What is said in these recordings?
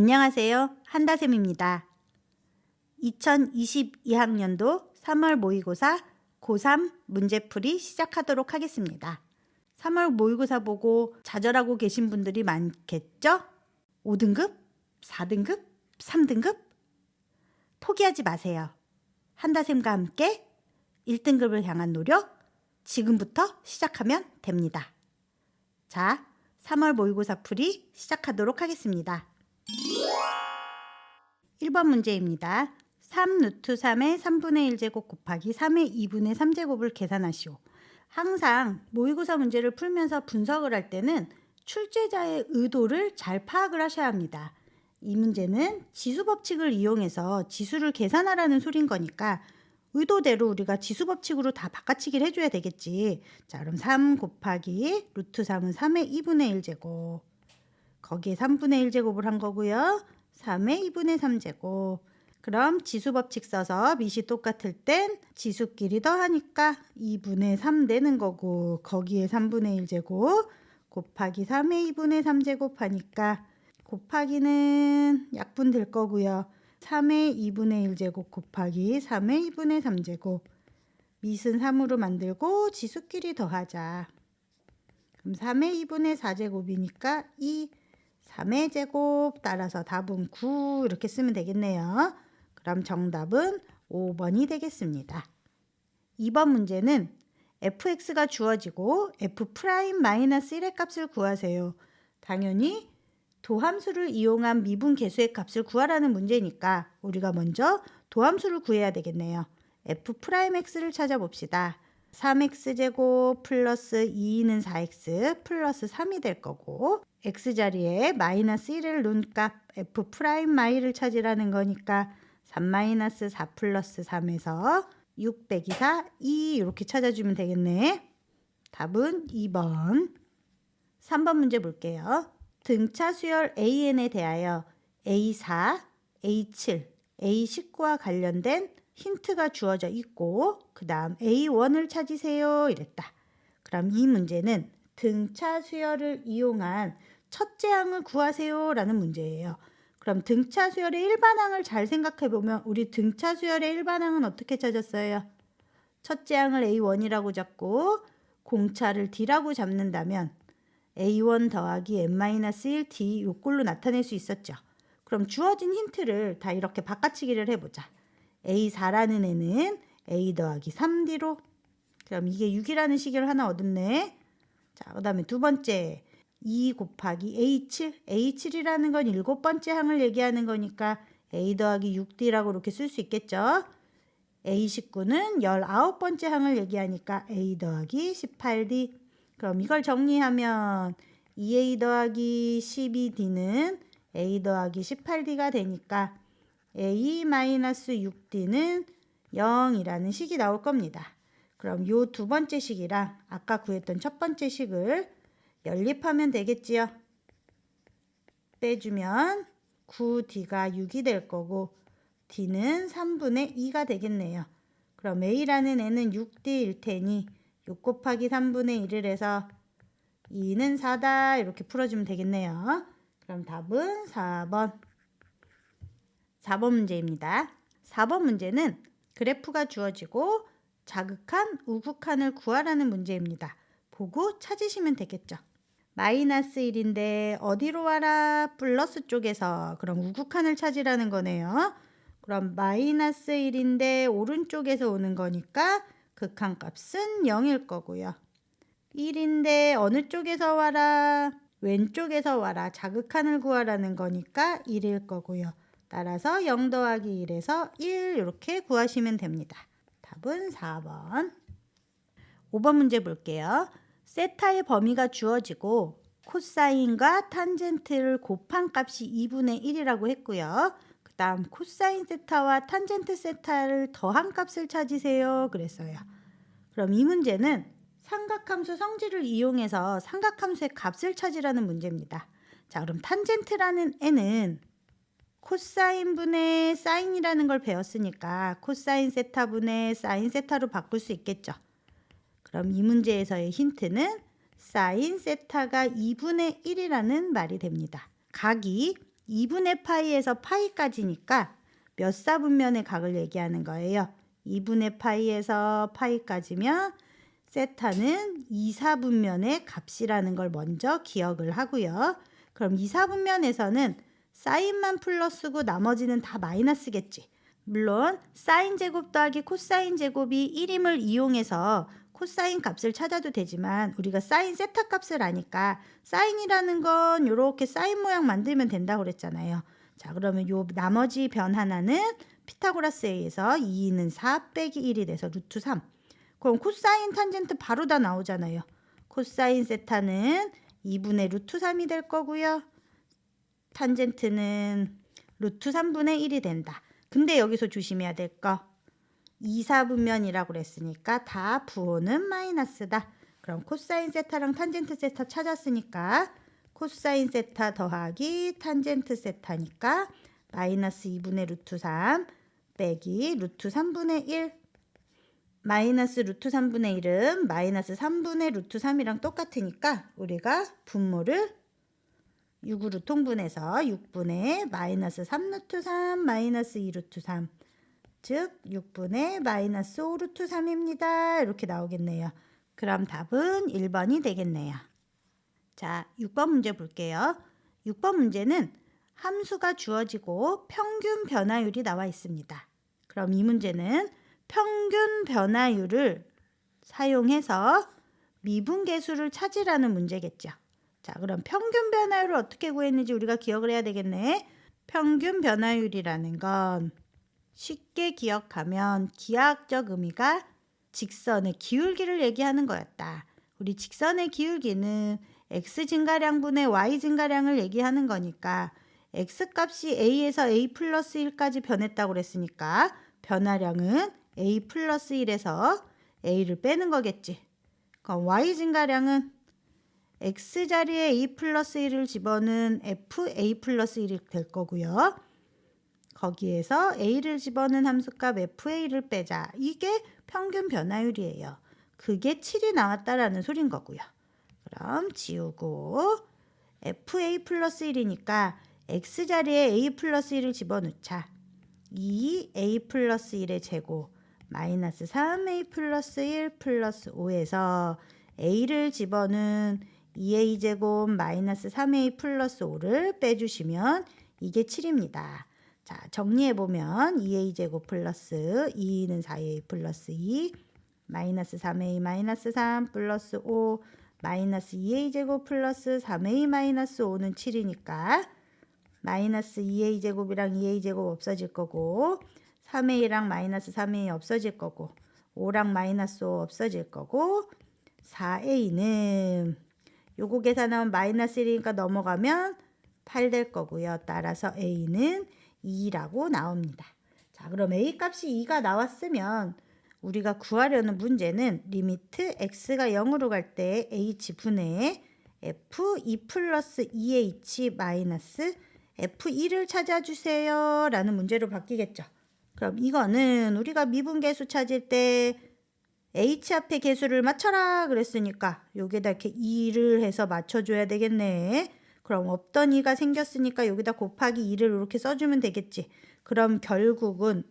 안녕하세요. 한다쌤입니다. 2022학년도 3월 모의고사 고3 문제풀이 시작하도록 하겠습니다. 3월 모의고사 보고 좌절하고 계신 분들이 많겠죠? 5등급, 4등급, 3등급? 포기하지 마세요. 한다쌤과 함께 1등급을 향한 노력 지금부터 시작하면 됩니다. 자, 3월 모의고사 풀이 시작하도록 하겠습니다. 1번 문제입니다. 3 루트 3의 3분의 1제곱 곱하기 3의 2분의 3제곱을 계산하시오. 항상 모의고사 문제를 풀면서 분석을 할 때는 출제자의 의도를 잘 파악을 하셔야 합니다. 이 문제는 지수법칙을 이용해서 지수를 계산하라는 소린 거니까 의도대로 우리가 지수법칙으로 다 바꿔치기를 해줘야 되겠지. 자, 그럼 3 곱하기 루트 3은 3의 2분의 1제곱. 거기에 3분의 1제곱을 한 거고요. 3의 2분의 3제곱. 그럼 지수법칙 써서 밑이 똑같을 땐 지수끼리 더하니까 2분의 3 되는 거고, 거기에 3분의 1제곱 곱하기 3의 2분의 3제곱 하니까 곱하기는 약분될 거고요. 3의 2분의 1제곱 곱하기 3의 2분의 3제곱. 밑은 3으로 만들고 지수끼리 더하자. 그럼 3의 2분의 4제곱이니까 2, 3의 제곱, 따라서 답은 9 이렇게 쓰면 되겠네요. 그럼 정답은 5번이 되겠습니다. 2번 문제는 fx가 주어지고 f'-1의 값을 구하세요. 당연히 도함수를 이용한 미분 계수의 값을 구하라는 문제니까 우리가 먼저 도함수를 구해야 되겠네요. f'x를 찾아봅시다. 3x제곱 플러스 2는 4x 플러스 3이 될 거고, x자리에 마이너스 1을 놓은 값 f'를 찾으라는 거니까 3-4 플러스 3에서 6 빼기 4, 2 이렇게 찾아주면 되겠네. 답은 2번. 3번 문제 볼게요. 등차 수열 AN에 대하여 A4, A7, A19와 관련된 힌트가 주어져 있고 그 다음 A1을 찾으세요 이랬다. 그럼 이 문제는 등차 수열을 이용한 첫째 항을 구하세요 라는 문제예요. 그럼 등차 수열의 일반항을 잘 생각해 보면 우리 등차 수열의 일반항은 어떻게 찾았어요? 첫째 항을 A1이라고 잡고 공차를 D라고 잡는다면 A1 더하기 n-1 D 요꼴로 나타낼 수 있었죠. 그럼 주어진 힌트를 다 이렇게 바꿔치기를 해보자. A4라는 애는 A 더하기 3D로. 그럼 이게 6이라는 식을 하나 얻었네. 자, 그 다음에 두 번째 2 곱하기 A7. A7이라는 건 7번째 항을 얘기하는 거니까 A 더하기 6D라고 이렇게 쓸 수 있겠죠. A19는 19번째 항을 얘기하니까 A 더하기 18D. 그럼 이걸 정리하면 2A 더하기 12D는 A 더하기 18D가 되니까 A-6D는 0이라는 식이 나올 겁니다. 그럼 요 두 번째 식이랑 아까 구했던 첫 번째 식을 연립하면 되겠지요. 빼주면 9D가 6이 될 거고 D는 3분의 2가 되겠네요. 그럼 A라는 애는 6D일 테니 6 곱하기 3분의 1을 해서 2는 4다 이렇게 풀어주면 되겠네요. 그럼 답은 4번. 4번 문제입니다. 4번 문제는 그래프가 주어지고 자극한 우극한을 구하라는 문제입니다. 보고 찾으시면 되겠죠. 마이너스 1인데 어디로 와라? 플러스 쪽에서. 그럼 우극한을 찾으라는 거네요. 그럼 마이너스 1인데 오른쪽에서 오는 거니까 극한값은 0일 거고요. 1인데 어느 쪽에서 와라? 왼쪽에서 와라. 자극한을 구하라는 거니까 1일 거고요. 따라서 0 더하기 1에서 1 이렇게 구하시면 됩니다. 답은 4번. 5번 문제 볼게요. 세타의 범위가 주어지고 코사인과 탄젠트를 곱한 값이 2분의 1이라고 했고요. 그 다음 코사인 세타와 탄젠트 세타를 더한 값을 찾으세요 그랬어요. 그럼 이 문제는 삼각함수 성질을 이용해서 삼각함수의 값을 찾으라는 문제입니다. 자, 그럼 탄젠트라는 애는 코사인 분의 사인이라는 걸 배웠으니까 코사인 세타 분의 사인 세타로 바꿀 수 있겠죠. 그럼 이 문제에서의 힌트는 사인 세타가 2분의 1이라는 말이 됩니다. 각이 2분의 파이에서 파이까지니까 몇 사분면의 각을 얘기하는 거예요. 2분의 파이에서 파이까지면 세타는 2사분면의 값이라는 걸 먼저 기억을 하고요. 그럼 2사분면에서는 사인만 플러스고 나머지는 다 마이너스겠지. 물론 사인 제곱 더하기 코사인 제곱이 1임을 이용해서 코사인 값을 찾아도 되지만 우리가 사인 세타 값을 아니까 사인이라는 건 이렇게 사인 모양 만들면 된다고 그랬잖아요. 자, 그러면 요 나머지 변 하나는 피타고라스에 의해서 2는 4 빼기 1이 돼서 루트 3. 그럼 코사인 탄젠트 바로 다 나오잖아요. 코사인 세타는 2분의 루트 3이 될 거고요. 탄젠트는 루트 3분의 1이 된다. 근데 여기서 조심해야 될 거. 2사분면이라고 그랬으니까 다 부호는 마이너스다. 그럼 코사인 세타랑 탄젠트 세타 찾았으니까 코사인 세타 더하기 탄젠트 세타니까 마이너스 2분의 루트 3 빼기 루트 3분의 1. 마이너스 루트 3분의 1은 마이너스 3분의 루트 3이랑 똑같으니까 우리가 분모를 6으로 통분해서 6분의 마이너스 3 루트 3 마이너스 2 루트 3 즉 6분의 마이너스 5 루트 3입니다. 이렇게 나오겠네요. 그럼 답은 1번이 되겠네요. 자, 6번 문제 볼게요. 6번 문제는 함수가 주어지고 평균 변화율이 나와 있습니다. 그럼 이 문제는 평균 변화율을 사용해서 미분계수를 찾으라는 문제겠죠. 자, 그럼 평균 변화율을 어떻게 구했는지 우리가 기억을 해야 되겠네. 평균 변화율이라는 건 쉽게 기억하면 기하학적 의미가 직선의 기울기를 얘기하는 거였다. 우리 직선의 기울기는 x 증가량분의 y 증가량을 얘기하는 거니까 x값이 a에서 a 플러스 1까지 변했다고 그랬으니까 변화량은 a 플러스 1에서 a를 빼는 거겠지. 그럼 y 증가량은 x 자리에 a 플러스 1을 집어넣은 f a 플러스 1이 될 거고요. 거기에서 a를 집어넣은 함수값 fa를 빼자. 이게 평균 변화율이에요. 그게 7이 나왔다라는 소린 거고요. 그럼 지우고 fa 플러스 1이니까 x 자리에 a 플러스 1을 집어넣자. 2a 플러스 1의 제곱 마이너스 3a 플러스 1 플러스 5에서 a를 집어넣은 2a 제곱 마이너스 3a 플러스 5를 빼주시면 이게 7입니다. 자, 정리해보면 2a 제곱 플러스 2는 4a 플러스 2 마이너스 3a 마이너스 3 플러스 5 마이너스 2a 제곱 플러스 3a 마이너스 5는 7이니까 마이너스 2a 제곱이랑 2a 제곱 없어질 거고 3a랑 마이너스 3a 없어질 거고 5랑 마이너스 5 없어질 거고 4a는 요거 계산하면 마이너스 1이니까 넘어가면 8 될 거고요. 따라서 a는 2라고 나옵니다. 자, 그럼 a 값이 2가 나왔으면 우리가 구하려는 문제는 리미트 x가 0으로 갈 때 h분의 f2 플러스 2h 마이너스 f2를 찾아주세요 라는 문제로 바뀌겠죠. 그럼 이거는 우리가 미분계수 찾을 때 h 앞에 계수를 맞춰라 그랬으니까 여기다 이렇게 2를 해서 맞춰줘야 되겠네. 그럼 없던 2가 생겼으니까 여기다 곱하기 2를 이렇게 써주면 되겠지. 그럼 결국은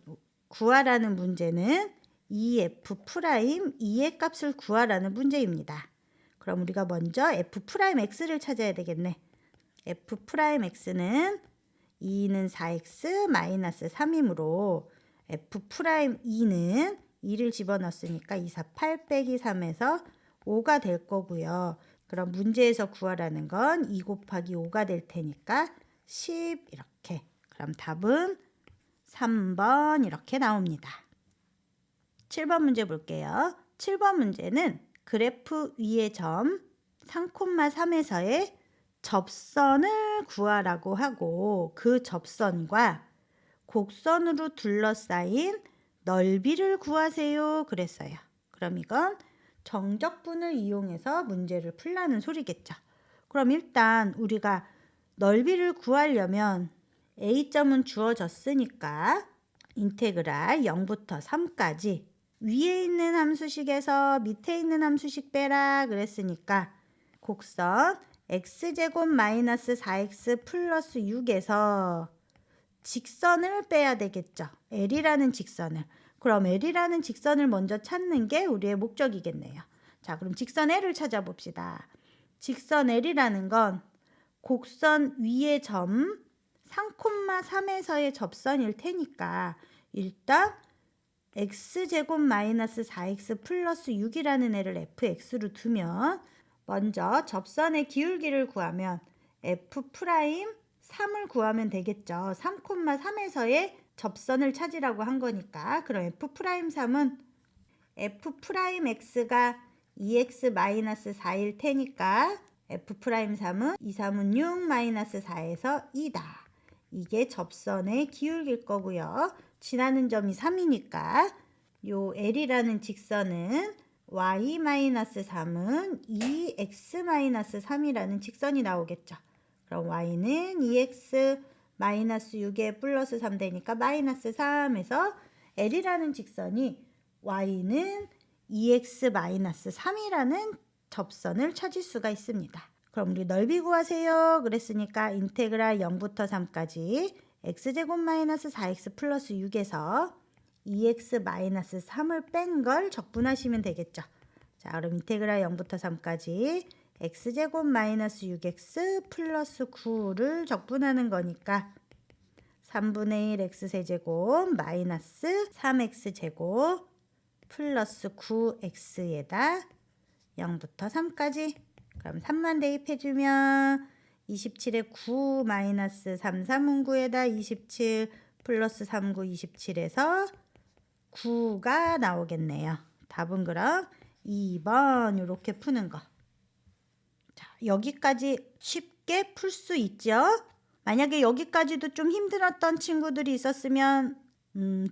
구하라는 문제는 2f 프라임 2의 값을 구하라는 문제입니다. 그럼 우리가 먼저 f 프라임 x를 찾아야 되겠네. f 프라임 x는 2는 4x 마이너스 3이므로 f 프라임 2는 2를 집어넣었으니까 2, 4, 8 빼기 3에서 5가 될 거고요. 그럼 문제에서 구하라는 건 2 곱하기 5가 될 테니까 10 이렇게. 그럼 답은 3번 이렇게 나옵니다. 7번 문제 볼게요. 7번 문제는 그래프 위의 점 3,3에서의 접선을 구하라고 하고 그 접선과 곡선으로 둘러싸인 넓이를 구하세요 그랬어요. 그럼 이건 정적분을 이용해서 문제를 풀라는 소리겠죠. 그럼 일단 우리가 넓이를 구하려면 A점은 주어졌으니까 인테그랄 0부터 3까지 위에 있는 함수식에서 밑에 있는 함수식 빼라 그랬으니까 곡선 x제곱 마이너스 4x 플러스 6에서 직선을 빼야 되겠죠. L이라는 직선을. 그럼 L이라는 직선을 먼저 찾는 게 우리의 목적이겠네요. 자, 그럼 직선 L을 찾아봅시다. 직선 L이라는 건 곡선 위의 점 3,3에서의 접선일 테니까 일단 x제곱 마이너스 4x 플러스 6이라는 애를 fx로 두면 먼저 접선의 기울기를 구하면 f 프라임 3을 구하면 되겠죠. 3,3에서의 접선을 찾으라고 한 거니까. 그럼 f 프라임 3은 f 프라임 x가 2x 마이너스 4일 테니까 f 프라임 3은 2, 3은 6 마이너스 4에서 2다. 이게 접선의 기울기일 거고요. 지나는 점이 3이니까 요 L이라는 직선은 y-3은 2x-3이라는 직선이 나오겠죠. 그럼 y는 2x-6에 플러스 3 되니까 마이너스 3에서 L이라는 직선이 y는 2x-3이라는 접선을 찾을 수가 있습니다. 그럼 우리 넓이 구하세요. 그랬으니까 인테그랄 0부터 3까지 x제곱 마이너스 4x 플러스 6에서 2x 마이너스 3을 뺀 걸 적분하시면 되겠죠. 자, 그럼 인테그랄 0부터 3까지 x제곱 마이너스 6x 플러스 9를 적분하는 거니까 3분의 1 x세제곱 마이너스 3x제곱 플러스 9x에다 0부터 3까지 그럼 3만 대입해주면 27에 9 마이너스 3, 3은 9에다 27 플러스 3, 9, 27에서 9가 나오겠네요. 답은 그럼 2번 이렇게 푸는 거. 자, 여기까지 쉽게 풀 수 있죠? 만약에 여기까지도 좀 힘들었던 친구들이 있었으면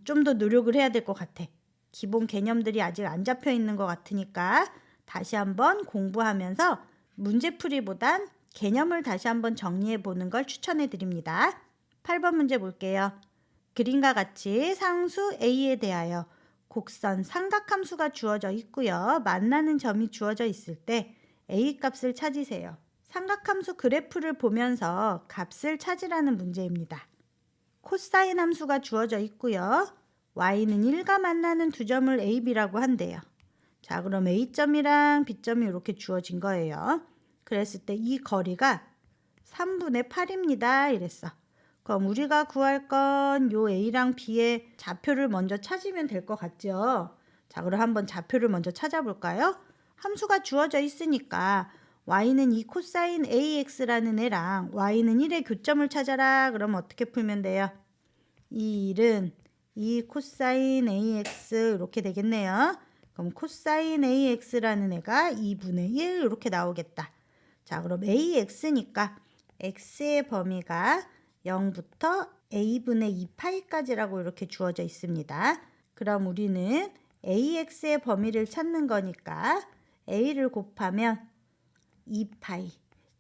좀 더 노력을 해야 될 것 같아. 기본 개념들이 아직 안 잡혀 있는 것 같으니까 다시 한번 공부하면서 문제풀이보단 개념을 다시 한번 정리해 보는 걸 추천해 드립니다. 8번 문제 볼게요. 그림과 같이 상수 A에 대하여 곡선 삼각함수가 주어져 있고요. 만나는 점이 주어져 있을 때 A 값을 찾으세요. 삼각함수 그래프를 보면서 값을 찾으라는 문제입니다. 코사인 함수가 주어져 있고요. y는 1과 만나는 두 점을 A, B라고 한대요. 자, 그럼 A점이랑 B점이 이렇게 주어진 거예요. 그랬을 때 이 거리가 3분의 8입니다. 이랬어. 그럼 우리가 구할 건 요 A랑 B의 좌표를 먼저 찾으면 될 것 같죠? 자, 그럼 한번 좌표를 먼저 찾아볼까요? 함수가 주어져 있으니까 y는 2 코사인 AX라는 애랑 y는 1의 교점을 찾아라. 그럼 어떻게 풀면 돼요? 이 1은 2 코사인 AX 이렇게 되겠네요. 그럼 코사인 AX라는 애가 2분의 1 이렇게 나오겠다. 자, 그럼 AX니까 X의 범위가 0부터 A분의 2파이까지라고 이렇게 주어져 있습니다. 그럼 우리는 AX의 범위를 찾는 거니까 A를 곱하면 2파이,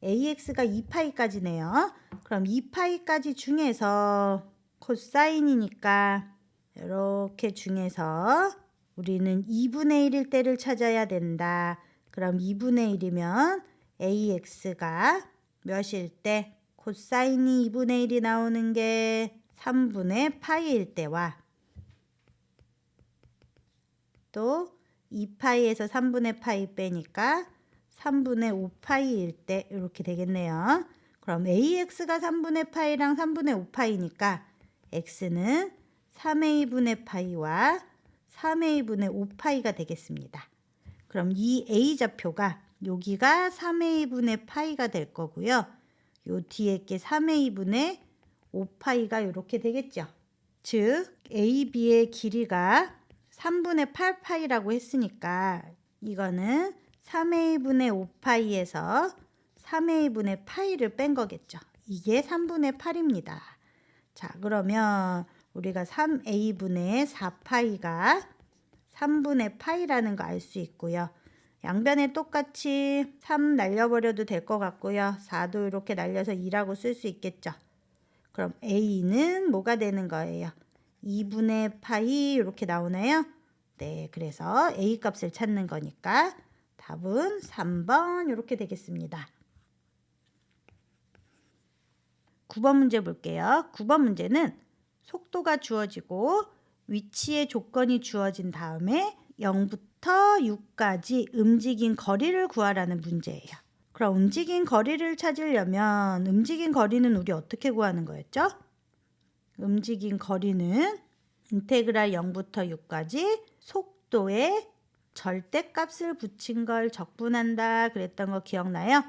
AX가 2파이까지네요. 그럼 2파이까지 중에서 코사인이니까 이렇게 중에서 우리는 2분의 1일 때를 찾아야 된다. 그럼 2분의 1이면 AX가 몇일 때? 코사인이 2분의 1이 나오는 게 3분의 파이일 때와 또 2파이에서 3분의 파이 빼니까 3분의 5파이일 때 이렇게 되겠네요. 그럼 AX가 3분의 파이랑 3분의 5파이니까 X는 3의 2분의 파이와 3의 2분의 5파이가 되겠습니다. 그럼 이 A좌표가 여기가 3의 2분의 파이가 될 거고요. 요 뒤에 게 3의 2분의 5파이가 이렇게 되겠죠. 즉 AB의 길이가 3분의 8파이라고 했으니까 이거는 3의 2분의 5파이에서 3의 2분의 파이를 뺀 거겠죠. 이게 3분의 8입니다. 자, 그러면 우리가 3a분의 4파이가 3분의 파이라는 거 알 수 있고요. 양변에 똑같이 3 날려버려도 될 것 같고요. 4도 이렇게 날려서 2라고 쓸 수 있겠죠. 그럼 a는 뭐가 되는 거예요? 2분의 파이 이렇게 나오나요? 네, 그래서 a 값을 찾는 거니까 답은 3번 이렇게 되겠습니다. 9번 문제 볼게요. 9번 문제는 속도가 주어지고 위치의 조건이 주어진 다음에 0부터 6까지 움직인 거리를 구하라는 문제예요. 그럼 움직인 거리를 찾으려면 움직인 거리는 우리 어떻게 구하는 거였죠? 움직인 거리는 인테그랄 0부터 6까지 속도에 절대값을 붙인 걸 적분한다 그랬던 거 기억나요?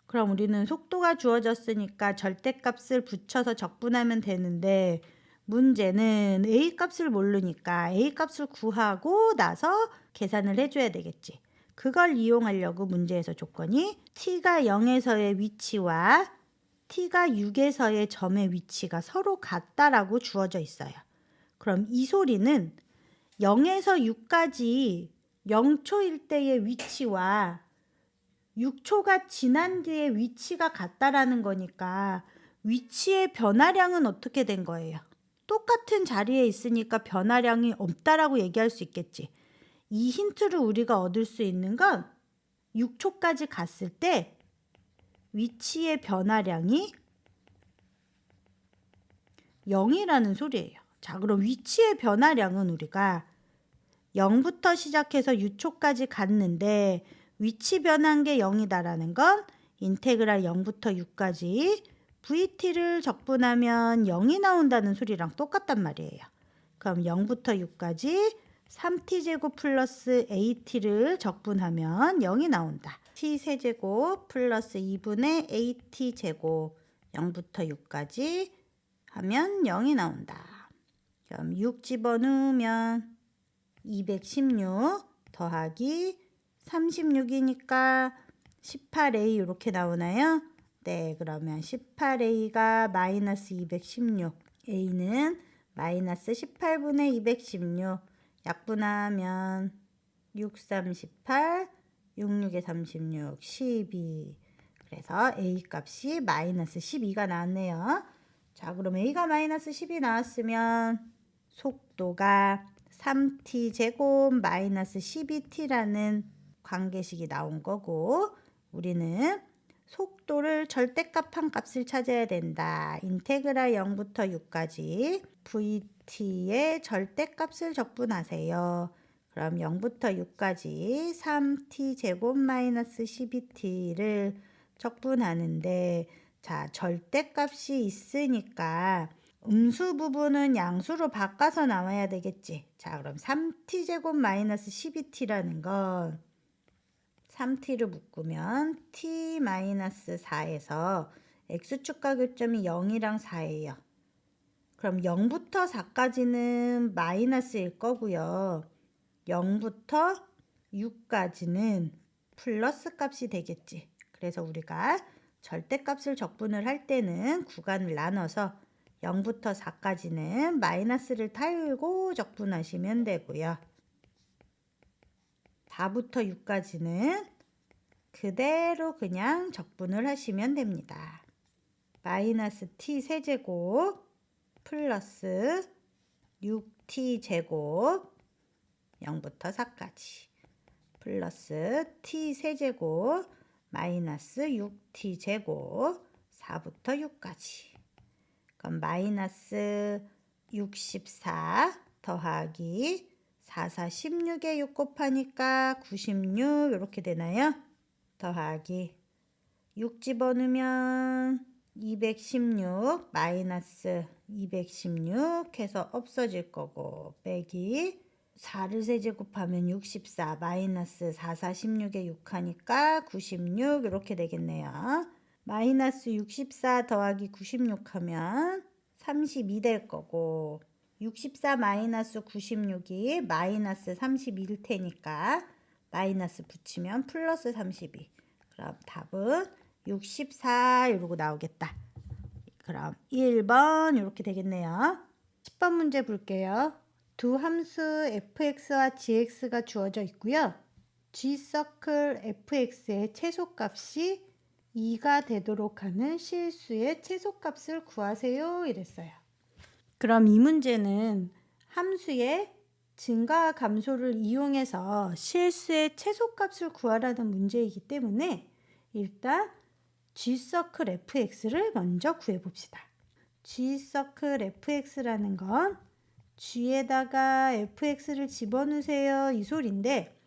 그럼 우리는 속도가 주어졌으니까 절대값을 붙여서 적분하면 되는데 문제는 A값을 모르니까 A값을 구하고 나서 계산을 해줘야 되겠지. 그걸 이용하려고 문제에서 조건이 T가 0에서의 위치와 T가 6에서의 점의 위치가 서로 같다라고 주어져 있어요. 그럼 이 소리는 0에서 6까지 0초일 때의 위치와 6초가 지난 뒤에 위치가 같다라는 거니까 위치의 변화량은 어떻게 된 거예요? 똑같은 자리에 있으니까 변화량이 없다라고 얘기할 수 있겠지. 이 힌트를 우리가 얻을 수 있는 건 6초까지 갔을 때 위치의 변화량이 0이라는 소리예요. 자, 그럼 위치의 변화량은 우리가 0부터 시작해서 6초까지 갔는데 위치 변한 게 0이다라는 건 인테그랄 0부터 6까지 VT를 적분하면 0이 나온다는 소리랑 똑같단 말이에요. 그럼 0부터 6까지 3t제곱 플러스 AT를 적분하면 0이 나온다. t세제곱 플러스 2분의 AT제곱 0부터 6까지 하면 0이 나온다. 그럼 6 집어넣으면 216 더하기 36이니까 18A 이렇게 나오나요? 네, 그러면 18A가 마이너스 216, A는 마이너스 18분의 216, 약분하면 6, 3, 18, 6, 6에 36, 12. 그래서 A 값이 마이너스 12가 나왔네요. 자, 그럼 A가 마이너스 10이 나왔으면 속도가 3t제곱 마이너스 12t라는 관계식이 나온 거고 우리는 속도를 절대값 한 값을 찾아야 된다. 인테그랄 0부터 6까지 VT의 절대값을 적분하세요. 그럼 0부터 6까지 3t제곱 마이너스 12t를 적분하는데 자, 절대값이 있으니까 음수 부분은 양수로 바꿔서 나와야 되겠지. 자, 그럼 3t제곱 마이너스 12t라는 건 3t를 묶으면 t-4에서 x축과 교점이 0이랑 4예요. 그럼 0부터 4까지는 마이너스일 거고요. 0부터 6까지는 플러스 값이 되겠지. 그래서 우리가 절대값을 적분을 할 때는 구간을 나눠서 0부터 4까지는 마이너스를 달고 적분하시면 되고요. 4부터 6까지는 그대로 그냥 적분을 하시면 됩니다. 마이너스 t 세제곱 플러스 6t 제곱 0부터 4까지 플러스 t 세제곱 마이너스 6t 제곱 4부터 6까지 그럼 마이너스 64 더하기 4, 4, 16에 6 곱하니까 96 이렇게 되나요? 더하기 6 집어넣으면 216 마이너스 216 해서 없어질 거고 빼기 4를 세제곱하면 64 마이너스 4, 4, 16에 6 하니까 96 이렇게 되겠네요. 마이너스 64 더하기 96 하면 32 될 거고 64 마이너스 96이 마이너스 31일 테니까 마이너스 붙이면 플러스 32. 그럼 답은 64 이러고 나오겠다. 그럼 1번 이렇게 되겠네요. 10번 문제 볼게요. 두 함수 fx와 gx가 주어져 있고요. g서클 fx의 최소값이 2가 되도록 하는 실수의 최소값을 구하세요 이랬어요. 그럼 이 문제는 함수의 증가와 감소를 이용해서 실수의 최소값을 구하라는 문제이기 때문에 일단 g서클 fx를 먼저 구해봅시다. G서클 fx라는 건 G에다가 fx를 집어넣으세요 이 소리인데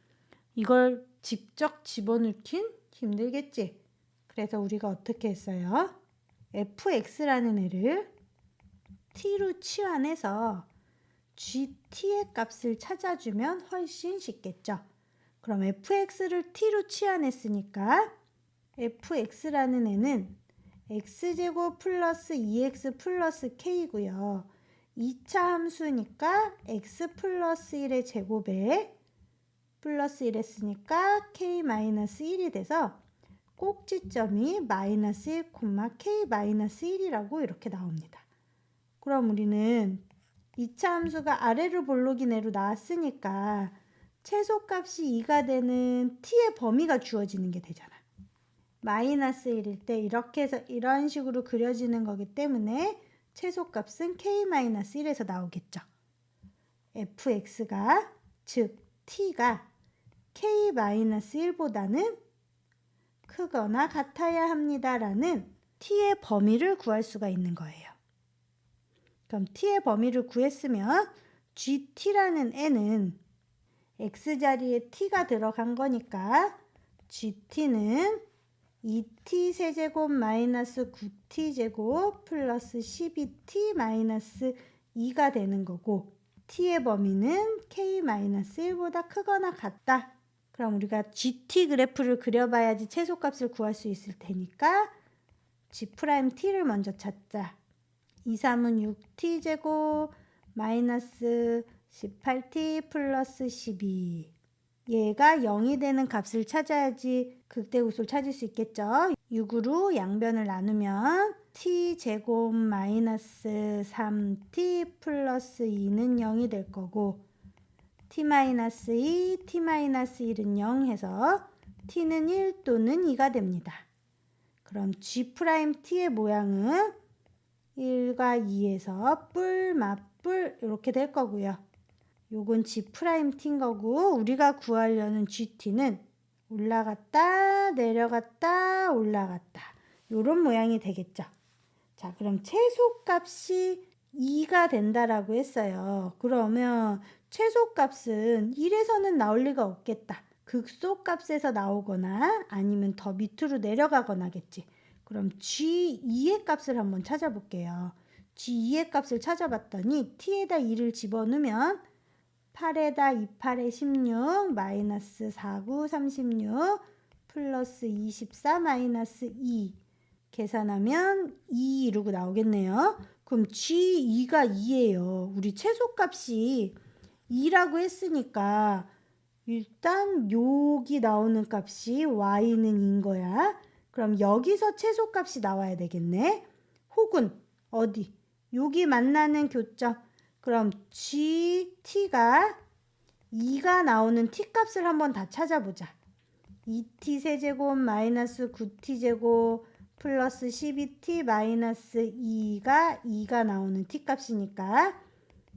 이걸 직접 집어넣긴 힘들겠지. 그래서 우리가 어떻게 했어요? fx라는 애를 t로 치환해서 gt의 값을 찾아주면 훨씬 쉽겠죠. 그럼 fx를 t로 치환했으니까 fx라는 애는 x제곱 플러스 2x 플러스 k고요. 2차 함수니까 x 플러스 1의 제곱에 플러스 1 했으니까 k 마이너스 1이 돼서 꼭지점이 마이너스 1, k 마이너스 1이라고 이렇게 나옵니다. 그럼 우리는 2차 함수가 아래로 볼록이 내로 나왔으니까 최소값이 2가 되는 t의 범위가 주어지는 게 되잖아. 마이너스 1일 때 이렇게 해서 이런 식으로 그려지는 거기 때문에 최소값은 k-1에서 나오겠죠. fx가 즉 t가 k-1보다는 크거나 같아야 합니다라는 t의 범위를 구할 수가 있는 거예요. 그럼 t의 범위를 구했으면 gt라는 애는 x자리에 t가 들어간 거니까 gt는 2t 세제곱 마이너스 9t 제곱 플러스 12t 마이너스 2가 되는 거고 t의 범위는 k-1보다 크거나 같다. 그럼 우리가 gt 그래프를 그려봐야지 최소값을 구할 수 있을 테니까 g't를 먼저 찾자. 2, 3은 6t 제곱 마이너스 18t 플러스 12. 얘가 0이 되는 값을 찾아야지 극대극소를 찾을 수 있겠죠. 6으로 양변을 나누면 t 제곱 마이너스 3t 플러스 2는 0이 될 거고 t 마이너스 2, t 마이너스 1은 0 해서 t는 1 또는 2가 됩니다. 그럼 g't의 모양은 1과 2에서 뿔, 맞뿔 이렇게 될 거고요. 요건 g't인 거고 우리가 구하려는 gt는 올라갔다 내려갔다 올라갔다 요런 모양이 되겠죠. 자, 그럼 최소값이 2가 된다라고 했어요. 그러면 최소값은 1에서는 나올 리가 없겠다. 극소값에서 나오거나 아니면 더 밑으로 내려가거나겠지. 그럼 g2의 값을 한번 찾아볼게요. g2의 값을 찾아봤더니 t에다 2를 집어넣으면 8에다 2, 8에 16 마이너스 4, 9, 36 플러스 24 마이너스 2 계산하면 2 이러고 나오겠네요. 그럼 G2가 2예요. 우리 최소값이 2라고 했으니까 일단 여기 나오는 값이 y는 2인 거야. 그럼 여기서 최소값이 나와야 되겠네. 혹은 어디? 여기 만나는 교점. 그럼 gt가 2가 나오는 t값을 한번 다 찾아보자. 2t 세제곱 마이너스 9t 제곱 플러스 12t 마이너스 2가 나오는 t값이니까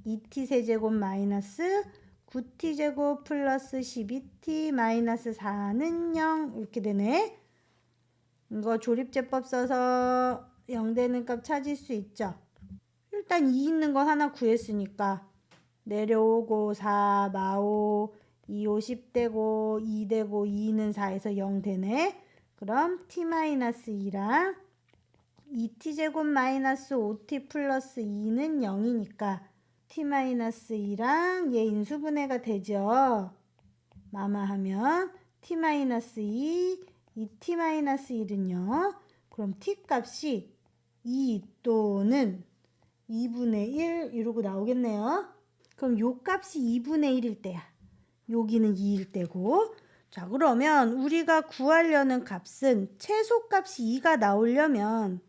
2t 세제곱 마이너스 9t 제곱 플러스 12t 마이너스 4는 0 이렇게 되네. 이거 조립제법 써서 0 되는 값 찾을 수 있죠. 일단 2 있는 거 하나 구했으니까 내려오고 4, 마오 2, 50 되고 2 되고 2는 4에서 0 되네. 그럼 t-2랑 2t 제곱 마이너스 5t 플러스 2는 0이니까 t-2랑 얘 인수분해가 되죠. 마마하면 t-2, 2t-1은요. 그럼 t값이 2 또는 2분의 1 이러고 나오겠네요. 그럼 요 값이 2분의 1일 때야. 여기는 2일 때고. 자, 그러면 우리가 구하려는 값은 최소값이 2가 나오려면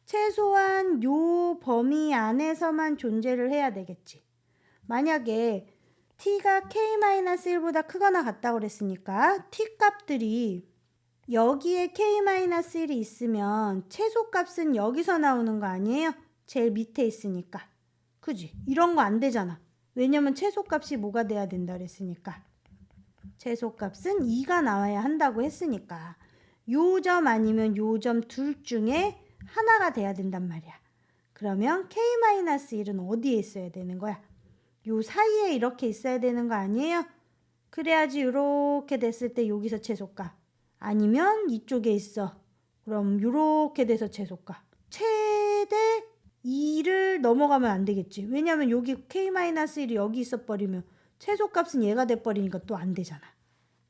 최소한 요 범위 안에서만 존재를 해야 되겠지. 만약에 t가 k-1보다 크거나 같다고 그랬으니까 t 값들이 여기에 k-1이 있으면 최소값은 여기서 나오는 거 아니에요? 제일 밑에 있으니까. 그지? 이런 거 안 되잖아. 왜냐면 최소값이 뭐가 돼야 된다 그랬으니까. 최소값은 2가 나와야 한다고 했으니까. 요 점 아니면 요 점 둘 중에 하나가 돼야 된단 말이야. 그러면 K-1은 어디에 있어야 되는 거야? 요 사이에 이렇게 있어야 되는 거 아니에요? 그래야지 이렇게 됐을 때 여기서 최소값. 아니면 이쪽에 있어. 그럼 이렇게 돼서 최소값. 최대 2를 넘어가면 안 되겠지. 왜냐면 여기 K-1이 여기 있어 버리면 최소값은 얘가 돼 버리니까 또 안 되잖아.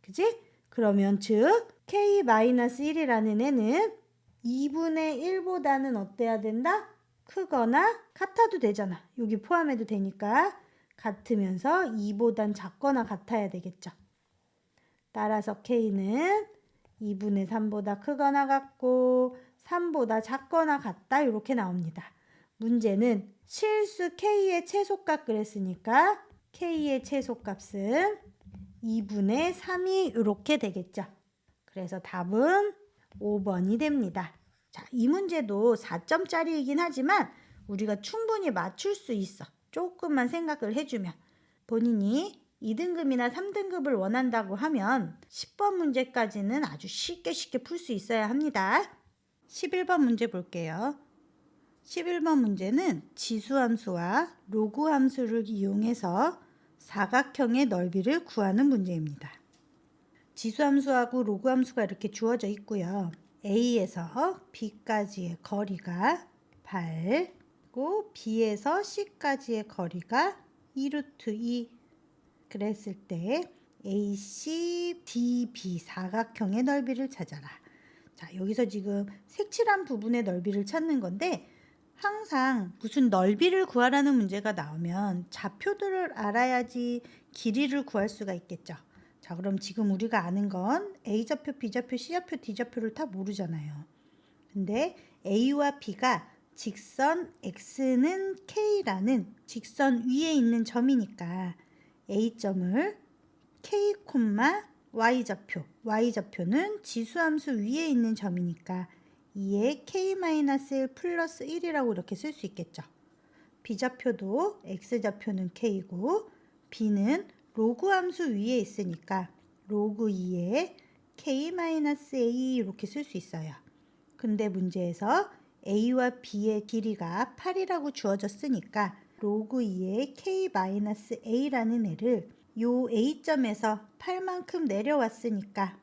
그지? 그러면 즉 K-1이라는 애는 2분의 1보다는 어때야 된다? 크거나 같아도 되잖아. 여기 포함해도 되니까 같으면서 2보단 작거나 같아야 되겠죠. 따라서 K는 2분의 3보다 크거나 같고 3보다 작거나 같다 이렇게 나옵니다. 문제는 실수 K의 최소값 그랬으니까 K의 최소값은 2분의 3이 이렇게 되겠죠. 그래서 답은 5번이 됩니다. 자, 이 문제도 4점짜리이긴 하지만 우리가 충분히 맞출 수 있어. 조금만 생각을 해주면. 본인이 2등급이나 3등급을 원한다고 하면 10번 문제까지는 아주 쉽게 풀 수 있어야 합니다. 11번 문제 볼게요. 11번 문제는 지수함수와 로그함수를 이용해서 사각형의 넓이를 구하는 문제입니다. 지수함수하고 로그함수가 이렇게 주어져 있고요. A에서 B까지의 거리가 8, 그리고 B에서 C까지의 거리가 2루트 2. 그랬을 때 AC, DB 사각형의 넓이를 찾아라. 자, 여기서 지금 색칠한 부분의 넓이를 찾는 건데 항상 무슨 넓이를 구하라는 문제가 나오면 좌표들을 알아야지 길이를 구할 수가 있겠죠. 자, 그럼 지금 우리가 아는 건 A좌표, B좌표, C좌표, D좌표를 다 모르잖아요. 근데 A와 B가 직선 X는 K라는 직선 위에 있는 점이니까 A점을 K, Y좌표, Y좌표는 지수함수 위에 있는 점이니까 2에 K-1 플러스 1이라고 이렇게 쓸 수 있겠죠. B좌표도 X좌표는 K고 B는 로그 함수 위에 있으니까 로그 2에 K-A 이렇게 쓸 수 있어요. 근데 문제에서 A와 B의 길이가 8이라고 주어졌으니까 로그 2의 K-A라는 애를 요 A점에서 8만큼 내려왔으니까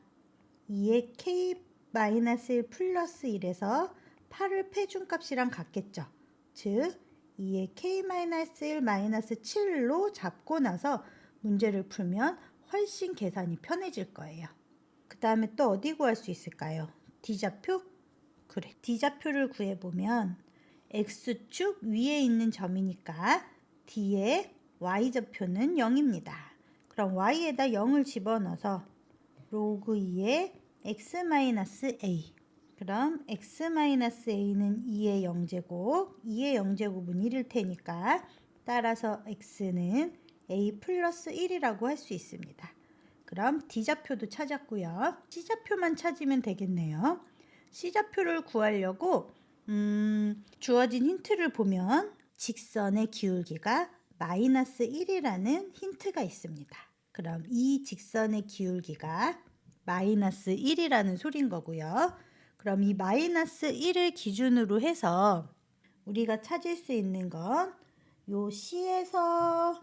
2의 K-1 플러스 1에서 8을 패준값이랑 같겠죠. 즉 2의 K-1 마이너스 7로 잡고 나서 문제를 풀면 훨씬 계산이 편해질 거예요. 그 다음에 또 어디 구할 수 있을까요? D좌표? 그래, D좌표를 구해보면 X축 위에 있는 점이니까 D의 Y좌표는 0입니다. 그럼 Y에다 0을 집어넣어서 로그 2의 X-A. 그럼 X-A는 2의 0제곱, 2의 0제곱은 1일 테니까 따라서 X는 A 플러스 1이라고 할 수 있습니다. 그럼 D좌표도 찾았고요. C좌표만 찾으면 되겠네요. C좌표를 구하려고 주어진 힌트를 보면 직선의 기울기가 마이너스 1이라는 힌트가 있습니다. 그럼 이 직선의 기울기가 마이너스 1이라는 소린 거고요. 그럼 이 마이너스 1을 기준으로 해서 우리가 찾을 수 있는 건 요 C에서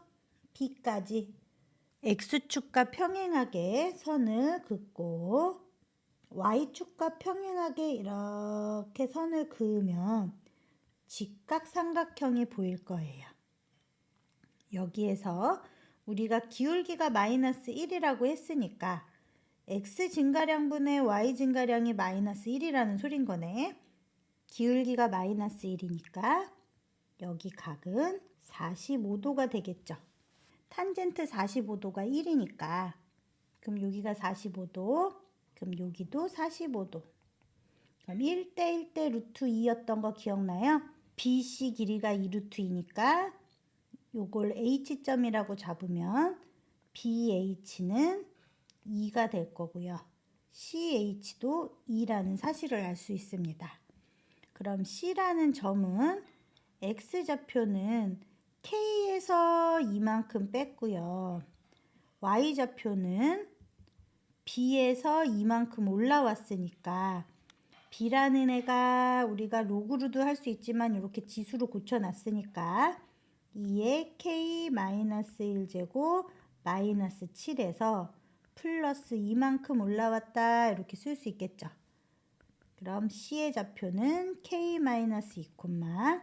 B까지 X축과 평행하게 선을 긋고 Y축과 평행하게 이렇게 선을 그으면 직각삼각형이 보일 거예요. 여기에서 우리가 기울기가 마이너스 1이라고 했으니까 X 증가량분의 Y 증가량이 마이너스 1이라는 소린 거네. 기울기가 마이너스 1이니까 여기 각은 45도가 되겠죠. 탄젠트 45도가 1이니까 그럼 여기가 45도, 그럼 여기도 45도. 그럼 1대 1대 루트 2였던 거 기억나요? BC 길이가 2루트 2니까 요걸 H점이라고 잡으면 BH는 2가 될 거고요. CH도 2라는 사실을 알 수 있습니다. 그럼 C라는 점은 X좌표는 K에서 이만큼 뺐고요. Y좌표는 B에서 이만큼 올라왔으니까 b라는 애가 우리가 로그로도 할 수 있지만 이렇게 지수로 고쳐놨으니까 2의 k-1제곱 마이너스 7에서 플러스 2만큼 올라왔다 이렇게 쓸 수 있겠죠. 그럼 C의 좌표는 k-2,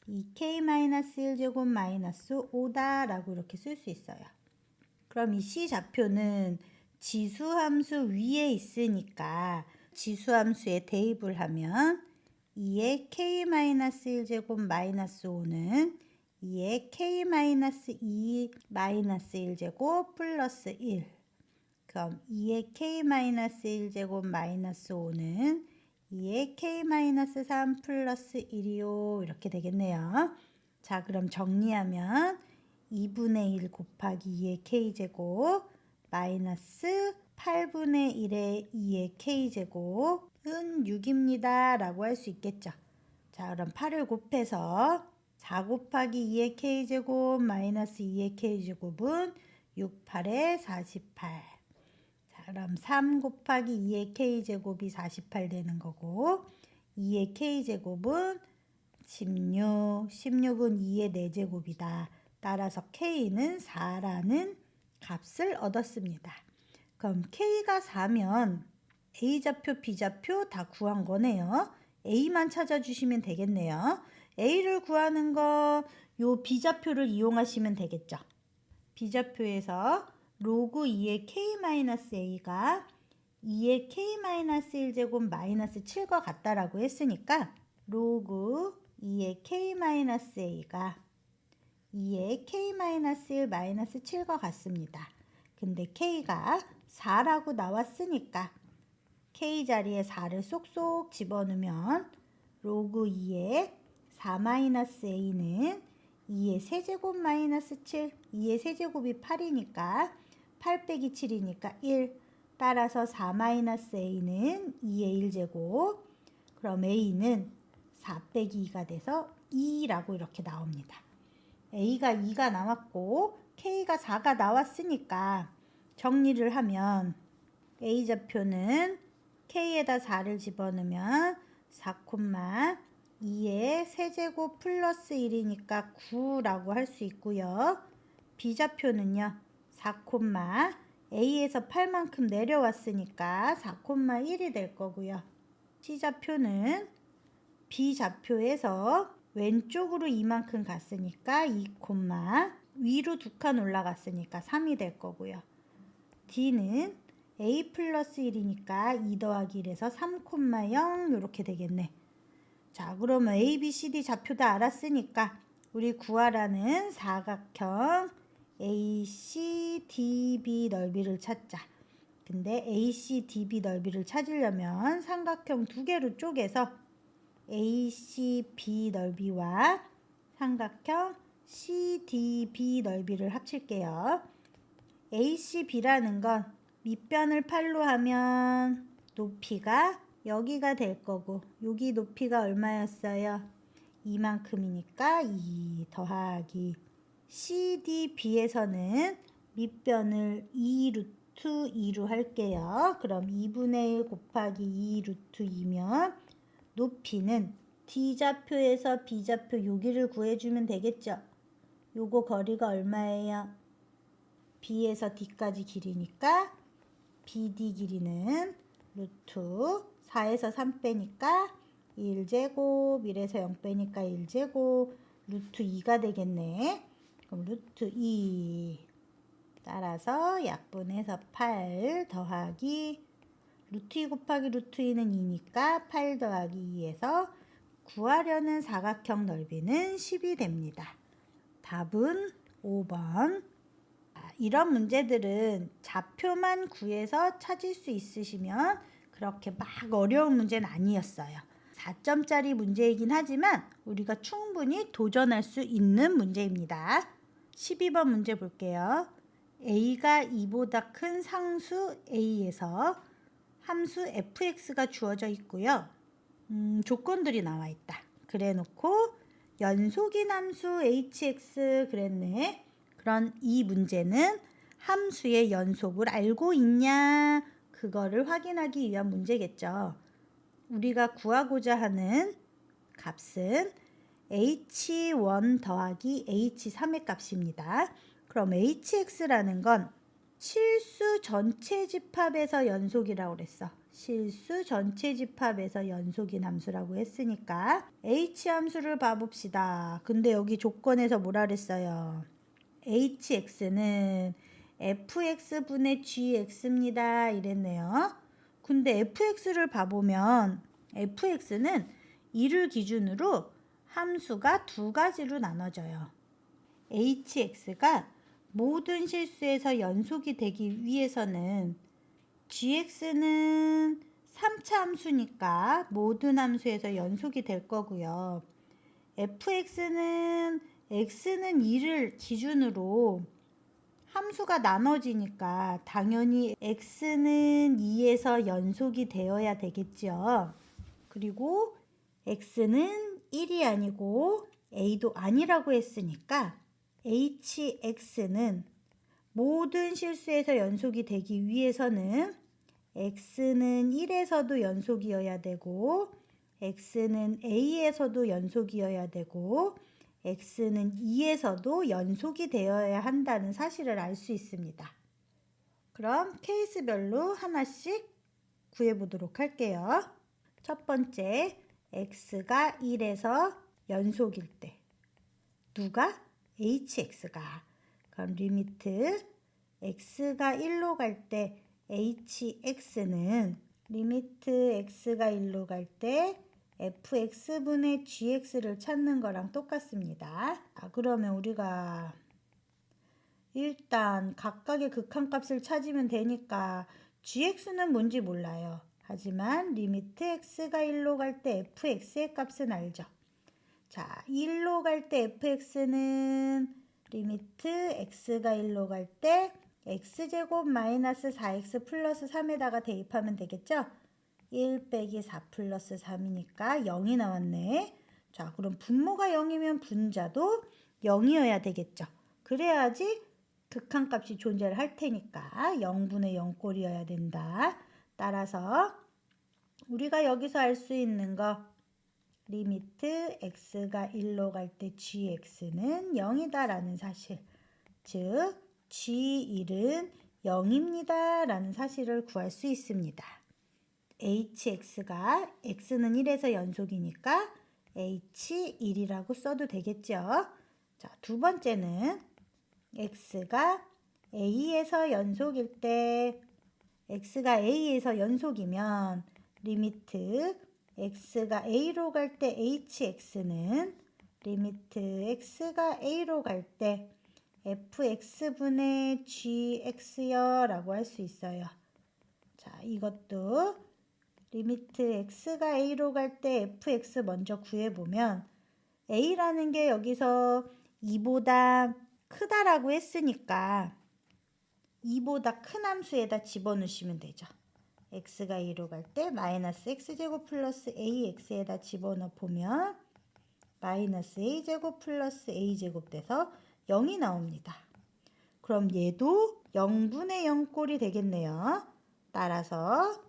2k-1제곱 마이너스 5다 라고 이렇게 쓸 수 있어요. 그럼 이 C 좌표는 지수함수 위에 있으니까 지수함수에 대입을 하면 2의 k-1제곱 마이너스 5는 2의 k-2 마이너스 1제곱 플러스 1. 그럼 2의 k-1제곱 마이너스 5는 2의 k-3 플러스 1이요. 이렇게 되겠네요. 자, 그럼 정리하면 2분의 1 곱하기 2의 k제곱 마이너스 8분의 1의 2의 k제곱은 6입니다. 라고 할 수 있겠죠. 자, 그럼 8을 곱해서 4 곱하기 2의 k제곱 마이너스 2의 k제곱은 6, 8에 48. 자, 그럼 3 곱하기 2의 k제곱이 48 되는 거고 2의 k제곱은 16, 16은 2의 4제곱이다. 따라서 k는 4라는 값을 얻었습니다. 그럼 k가 4면 a좌표, b좌표 다 구한 거네요. a만 찾아주시면 되겠네요. a를 구하는 거 요 b좌표를 이용하시면 되겠죠. b좌표에서 로그 2의 k-a가 2의 k-1제곱 마이너스 7과 같다라고 했으니까 로그 2의 k-a가 2의 k-1 마이너스 7과 같습니다. 근데 k가 4라고 나왔으니까 k 자리에 4를 쏙쏙 집어넣으면 로그 2의 4-a는 2의 세제곱 마이너스 7, 2의 세제곱이 8이니까 8 빼기 7이니까 1. 따라서 4-a는 2의 1제곱. 그럼 a는 4 빼기 2가 돼서 2라고 이렇게 나옵니다. a가 2가 나왔고 k가 4가 나왔으니까 정리를 하면 a좌표는 k에다 4를 집어넣으면 4, 2의 세제곱 플러스 1이니까 9라고 할 수 있고요. b좌표는요. 4, a에서 8만큼 내려왔으니까 4,1이 될 거고요. c좌표는 b좌표에서 왼쪽으로 이만큼 갔으니까 2, 위로 2칸 올라갔으니까 3이 될 거고요. d는 a 플러스 1이니까 2 더하기 1에서 3,0 이렇게 되겠네. 자, 그러면 a, b, c, d 좌표 다 알았으니까 우리 구하라는 사각형 ACDB 넓이를 찾자. 근데 ACDB 넓이를 찾으려면 삼각형 두 개로 쪼개서 ACB 넓이와 삼각형 CDB 넓이를 합칠게요. ACB라는 건 밑변을 8로 하면 높이가 여기가 될 거고 여기 높이가 얼마였어요? 이만큼이니까 2 더하기 CDB에서는 밑변을 2 루트 2로 할게요. 그럼 2분의 1 곱하기 2 루트 2면 높이는 D좌표에서 B좌표 여기를 구해주면 되겠죠. 요거 거리가 얼마예요? B에서 D까지 길이니까 BD 길이는 루트 4에서 3 빼니까 1제곱 1에서 0 빼니까 1제곱 루트 2가 되겠네. 그럼 루트 2 따라서 약분해서 8 더하기 루트 2 곱하기 루트 2는 2니까 8 더하기 2에서 구하려는 사각형 넓이는 10이 됩니다. 답은 5번. 이런 문제들은 좌표만 구해서 찾을 수 있으시면 그렇게 막 어려운 문제는 아니었어요. 4점짜리 문제이긴 하지만 우리가 충분히 도전할 수 있는 문제입니다. 12번 문제 볼게요. a가 2보다 큰 상수 a에서 함수 fx가 주어져 있고요. 조건들이 나와 있다. 그래 놓고 연속인 함수 hx 그랬네. 그런 이 문제는 함수의 연속을 알고 있냐? 그거를 확인하기 위한 문제겠죠. 우리가 구하고자 하는 값은 h1 더하기 h3의 값입니다. 그럼 hx라는 건 실수 전체 집합에서 연속이라고 그랬어. 실수 전체 집합에서 연속인 함수라고 했으니까 h 함수를 봐봅시다. 근데 여기 조건에서 뭐라 그랬어요? hx는 fx분의 gx입니다. 이랬네요. 근데 fx를 봐보면 fx는 이를 기준으로 함수가 두 가지로 나눠져요. hx가 모든 실수에서 연속이 되기 위해서는 gx는 3차 함수니까 모든 함수에서 연속이 될 거고요. fx는 x는 2를 기준으로 함수가 나눠지니까 당연히 x는 2에서 연속이 되어야 되겠죠. 그리고 x는 1이 아니고 a도 아니라고 했으니까 hx는 모든 실수에서 연속이 되기 위해서는 x는 1에서도 연속이어야 되고 x는 a에서도 연속이어야 되고 x는 2에서도 연속이 되어야 한다는 사실을 알 수 있습니다. 그럼 케이스별로 하나씩 구해보도록 할게요. 첫 번째, x가 1에서 연속일 때 누가? hx가. 그럼 리미트 x가 1로 갈 때 hx는 리미트 x가 1로 갈 때 fx분의 gx를 찾는 거랑 똑같습니다. 그러면 우리가 일단 각각의 극한값을 찾으면 되니까 gx는 뭔지 몰라요. 하지만 리미트 x가 1로 갈 때 fx의 값은 알죠. 자, 1로 갈 때 fx는 리미트 x가 1로 갈 때 x제곱 마이너스 4x 플러스 3에다가 대입하면 되겠죠? 1 빼기 4 플러스 3이니까 0이 나왔네. 자, 그럼 분모가 0이면 분자도 0이어야 되겠죠. 그래야지 극한값이 존재를 할 테니까 0분의 0꼴이어야 된다. 따라서 우리가 여기서 알 수 있는 거 리미트 x가 1로 갈 때 gx는 0이다 라는 사실, 즉 g1은 0입니다 라는 사실을 구할 수 있습니다. hx가 x는 1에서 연속이니까 h1이라고 써도 되겠죠. 자, 두 번째는 x가 a에서 연속일 때 x가 a에서 연속이면 리미트 x가 a로 갈 때 hx는 리미트 x가 a로 갈 때 fx분의 gx요 라고 할 수 있어요. 자, 이것도 리미트 x가 a로 갈 때 fx 먼저 구해보면 a라는 게 여기서 2보다 크다라고 했으니까 2보다 큰 함수에다 집어넣으시면 되죠. x가 2로 갈 때 마이너스 x제곱 플러스 ax에다 집어넣어 보면 마이너스 a제곱 플러스 a제곱 돼서 0이 나옵니다. 그럼 얘도 0분의 0꼴이 되겠네요. 따라서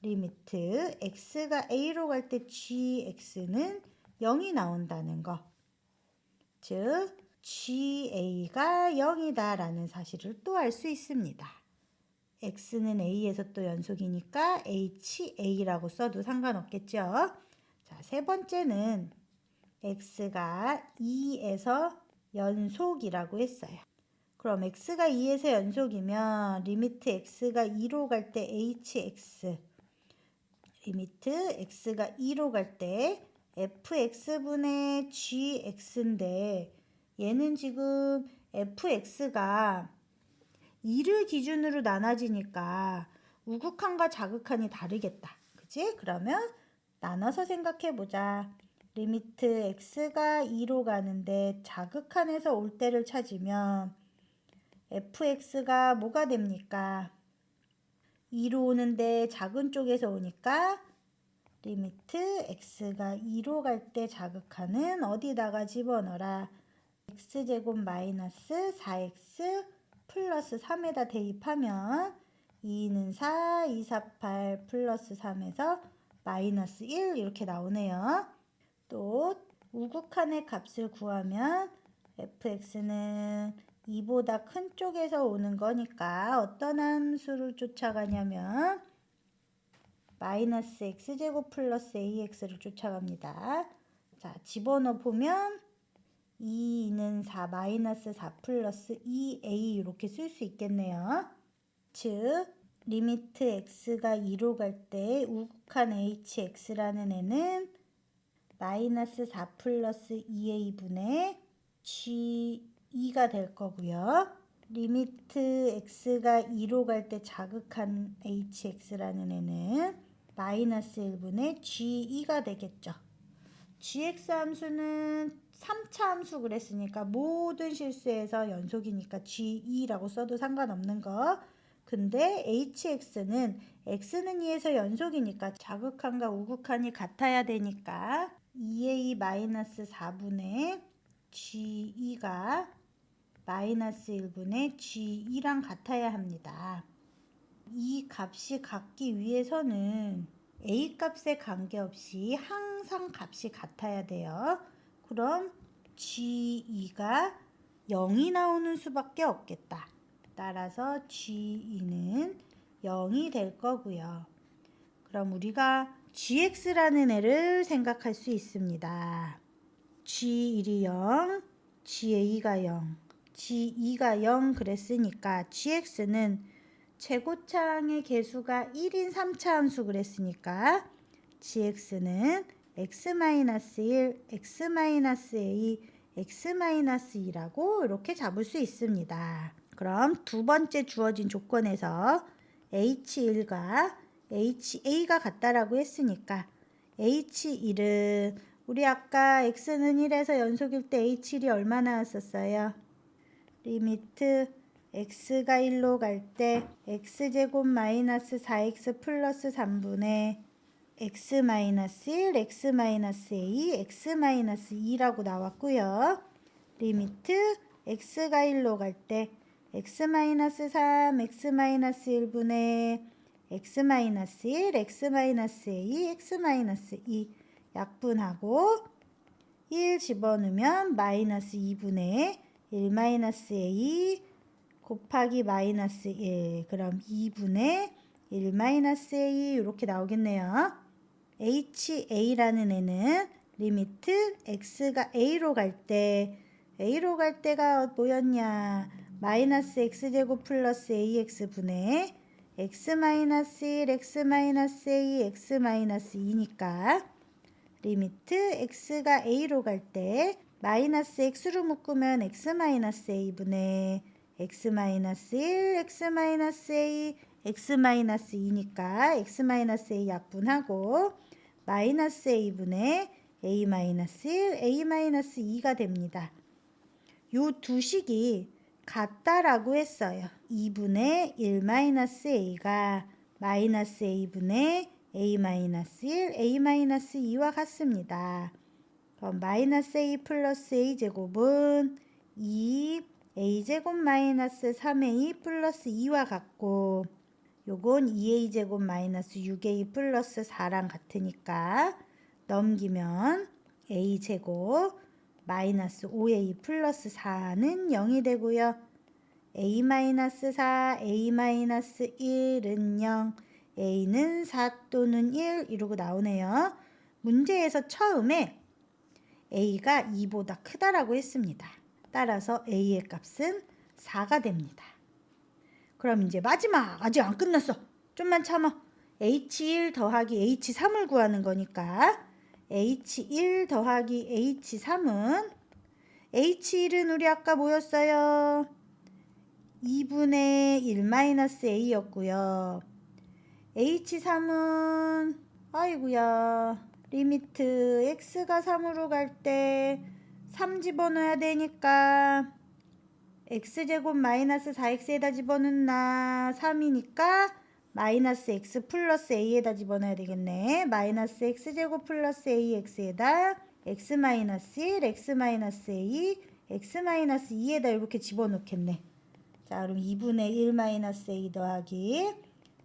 리미트 x가 a로 갈 때 gx는 0이 나온다는 거. 즉 ga가 0이다 라는 사실을 또 알 수 있습니다. x는 a에서 또 연속이니까 ha라고 써도 상관없겠죠. 자, 세 번째는 x가 2에서 연속이라고 했어요. 그럼 x가 2에서 연속이면 리미트 x가 2로 갈 때 hx, 리미트 x가 2로 갈 때 fx분의 gx인데 얘는 지금 fx가 2를 기준으로 나눠지니까 우극한과 자극한이 다르겠다. 그치? 그러면 나눠서 생각해보자. 리미트 x가 2로 가는데 자극한에서 올 때를 찾으면 fx가 뭐가 됩니까? 2로 오는데 작은 쪽에서 오니까 리미트 x가 2로 갈 때 자극한은 어디다가 집어넣어라. x제곱 마이너스 4x 플러스 3에다 대입하면 2는 4, 2, 4, 8 플러스 3에서 마이너스 1 이렇게 나오네요. 또 우극한의 값을 구하면 fx는 2보다 큰 쪽에서 오는 거니까 어떤 함수를 쫓아가냐면 마이너스 x제곱 플러스 ax를 쫓아갑니다. 자, 집어넣어 보면 2는 4 마이너스 4 플러스 2a 이렇게 쓸 수 있겠네요. 즉 리미트 x가 2로 갈 때 우극한 hx라는 애는 마이너스 4 플러스 2a분의 g2가 될 거고요. 리미트 x가 2로 갈 때 자극한 hx라는 애는 마이너스 1분의 g2가 되겠죠. gx 함수는 3차 함수 그랬으니까 모든 실수에서 연속이니까 g2라고 써도 상관없는 거. 근데 hx는 x는 2에서 연속이니까 자극한과 우극한이 같아야 되니까 2a-4분의 g2가 마이너스 1분의 g2랑 같아야 합니다. 이 값이 같기 위해서는 a 값에 관계없이 항상 값이 같아야 돼요. 그럼 g2가 0이 나오는 수밖에 없겠다. 따라서 g2는 0이 될 거고요. 그럼 우리가 gx라는 애를 생각할 수 있습니다. g1이 0, ga가 0, g2가 0 그랬으니까 gx는 최고차항의 개수가 1인 3차 함수 그랬으니까 gx는 x-1, x-a, x-2라고 이렇게 잡을 수 있습니다. 그럼 두 번째 주어진 조건에서 h1과 ha가 같다라고 했으니까 h1은 우리 아까 x는 1에서 연속일 때 h1이 얼마 나왔었어요? 리미트 x가 1로 갈 때 x제곱 마이너스 4x 플러스 3분의 x-1, x-a, x-2라고 나왔고요. 리미트 x가 1로 갈 때 x-3, x-1분의 x-1, x-a, x-2 약분하고 1 집어넣으면 마이너스 2분의 1-a 곱하기 마이너스 1 그럼 2분의 1-a 이렇게 나오겠네요. ha라는 애는 리미트 x가 a로 갈 때가 뭐였냐 마이너스 x제곱 플러스 ax분의 x-1, x-a, x-2니까 리미트 x가 a로 갈 때 마이너스 x로 묶으면 x-a분의 x-1, x-a, x-2니까 x-a 약분하고 마이너스 a분의 a-1, a-2가 됩니다. 요 두 식이 같다라고 했어요. 2분의 1-a가 마이너스 a분의 a-1, a-2와 같습니다. 그럼 마이너스 a 플러스 a 제곱은 2 a제곱 마이너스 3a 플러스 2와 같고 요건 2a 제곱 마이너스 6a 플러스 4랑 같으니까 넘기면 a 제곱 마이너스 5a 플러스 4는 0이 되고요. a-4, a-1은 0, a는 4 또는 1 이러고 나오네요. 문제에서 처음에 a가 2보다 크다라고 했습니다. 따라서 a의 값은 4가 됩니다. 그럼 이제 마지막 아직 안 끝났어. 좀만 참아. h1 더하기 h3을 구하는 거니까 h1 더하기 h3은 h1은 우리 아까 뭐였어요? 2분의 1-a였고요. h3은 아이고야 리미트 x가 3으로 갈 때 3 집어넣어야 되니까 x제곱 마이너스 4x에다 집어넣나 3이니까 마이너스 x 플러스 a에다 집어넣어야 되겠네. 마이너스 x제곱 플러스 ax에다 x 마이너스 1, x 마이너스 a, x 마이너스 2에다 이렇게 집어넣겠네. 자 그럼 2분의 1 마이너스 a 더하기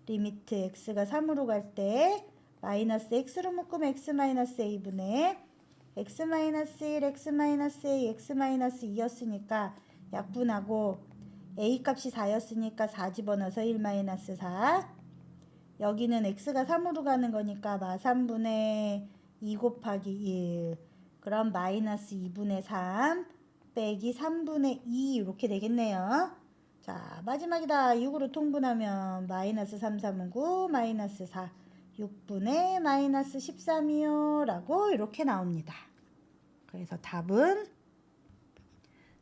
리미트 x가 3으로 갈 때 마이너스 x로 묶으면 x 마이너스 a분의 x 마이너스 1, x 마이너스 a, x 마이너스 2였으니까 약분하고 a 값이 4였으니까 4 집어넣어서 1 마이너스 4. 여기는 x가 3으로 가는 거니까 마 3분의 2 곱하기 1. 그럼 마이너스 2분의 3 빼기 3분의 2 이렇게 되겠네요. 자, 마지막이다. 6으로 통분하면 마이너스 3, 3은 9, 마이너스 4, 6분의 마이너스 13이요. 라고 이렇게 나옵니다. 그래서 답은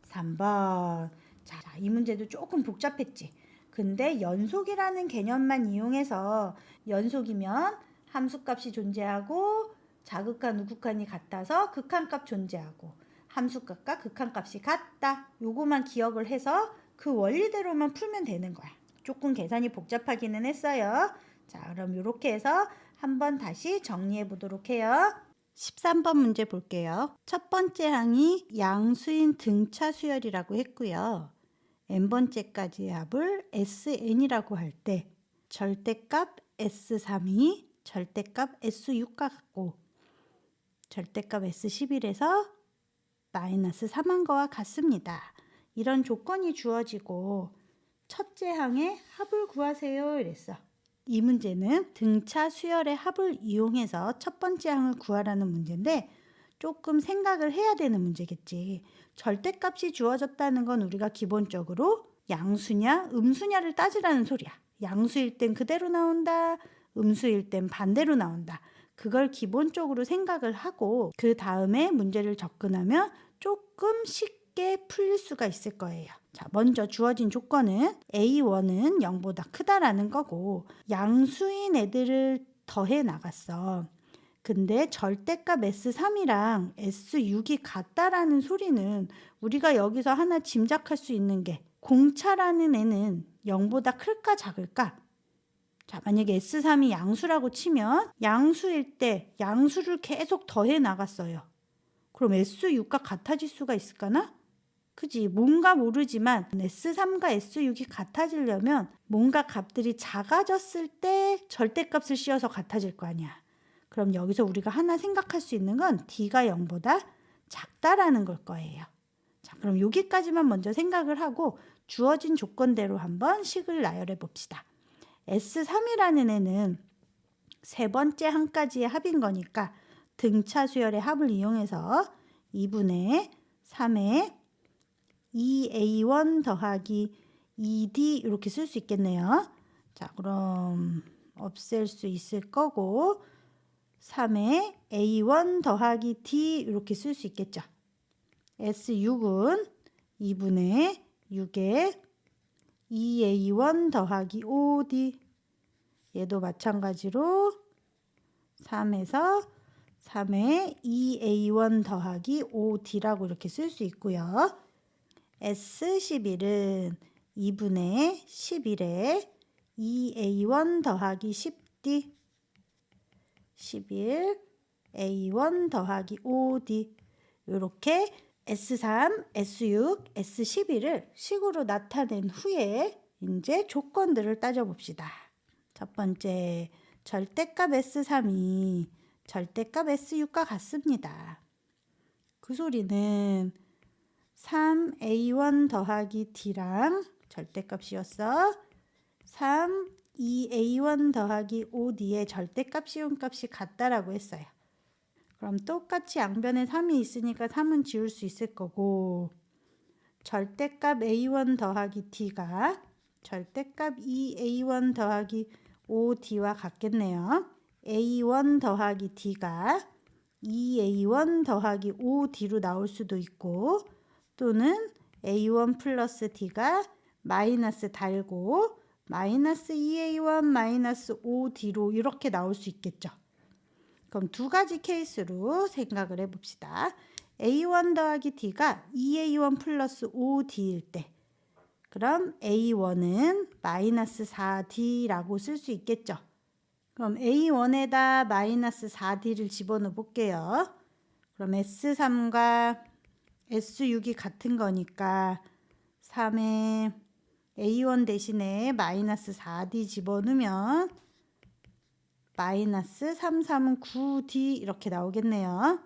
3번. 자, 이 문제도 조금 복잡했지. 근데 연속이라는 개념만 이용해서 연속이면 함수값이 존재하고 자극한 우극한이 같아서 극한값 존재하고 함수값과 극한값이 같다. 요거만 기억을 해서 그 원리대로만 풀면 되는 거야. 조금 계산이 복잡하기는 했어요. 자, 그럼 이렇게 해서 한번 다시 정리해 보도록 해요. 13번 문제 볼게요. 첫 번째 항이 양수인 등차 수열이라고 했고요. n번째까지의 합을 SN이라고 할 때 절대값 S3이 절대값 S6과 같고 절대값 S11에서 마이너스 3한 거와 같습니다. 이런 조건이 주어지고 첫째 항의 합을 구하세요 이랬어. 이 문제는 등차 수열의 합을 이용해서 첫 번째 항을 구하라는 문제인데 조금 생각을 해야 되는 문제겠지. 절대값이 주어졌다는 건 우리가 기본적으로 양수냐 음수냐를 따지라는 소리야. 양수일 땐 그대로 나온다. 음수일 땐 반대로 나온다. 그걸 기본적으로 생각을 하고 그 다음에 문제를 접근하면 조금 쉽게 풀릴 수가 있을 거예요. 자, 먼저 주어진 조건은 A1은 0보다 크다라는 거고 양수인 애들을 더해 나갔어. 근데 절대값 S3이랑 S6이 같다라는 소리는 우리가 여기서 하나 짐작할 수 있는 게 공차라는 애는 0보다 클까 작을까? 자, 만약에 S3이 양수라고 치면 양수일 때 양수를 계속 더해 나갔어요. 그럼 S6과 같아질 수가 있을까나? 그지? 뭔가 모르지만 S3과 S6이 같아지려면 뭔가 값들이 작아졌을 때 절대값을 씌워서 같아질 거 아니야. 그럼 여기서 우리가 하나 생각할 수 있는 건 D가 0보다 작다라는 걸 거예요. 자, 그럼 여기까지만 먼저 생각을 하고 주어진 조건대로 한번 식을 나열해 봅시다. S3이라는 애는 세 번째 항까지의 합인 거니까 등차 수열의 합을 이용해서 2분의 3의 2A1 더하기 2D 이렇게 쓸 수 있겠네요. 자, 그럼 없앨 수 있을 거고 3의 A1 더하기 D 이렇게 쓸 수 있겠죠. S6은 2분의 6의 2A1 더하기 5D 얘도 마찬가지로 3에서 3의 2A1 더하기 5D라고 이렇게 쓸 수 있고요. S11은 2분의 11에 2A1 더하기 10D 11 A1 더하기 5D 이렇게 S3, S6, S11을 식으로 나타낸 후에 이제 조건들을 따져봅시다. 첫 번째, 절대값 S3이 절대값 S6과 같습니다. 그 소리는 3A1 더하기 D랑 절대값이었어. 3, 2A1 더하기 5D의 절대값 시온값이 같다라고 했어요. 그럼 똑같이 양변에 3이 있으니까 3은 지울 수 있을 거고 절대값 A1 더하기 D가 절대값 2A1 더하기 5D와 같겠네요. A1 더하기 D가 2A1 더하기 5D로 나올 수도 있고 또는 A1 플러스 D가 마이너스 달고 마이너스 2A1 마이너스 5D로 이렇게 나올 수 있겠죠. 그럼 두 가지 케이스로 생각을 해봅시다. A1 더하기 D가 2A1 플러스 5D일 때 그럼 A1은 마이너스 4D라고 쓸 수 있겠죠. 그럼 A1에다 마이너스 4D를 집어넣어 볼게요. 그럼 S3과 S6이 같은 거니까 3에 A1 대신에 마이너스 4D 집어넣으면 마이너스 3, 3은 9D 이렇게 나오겠네요.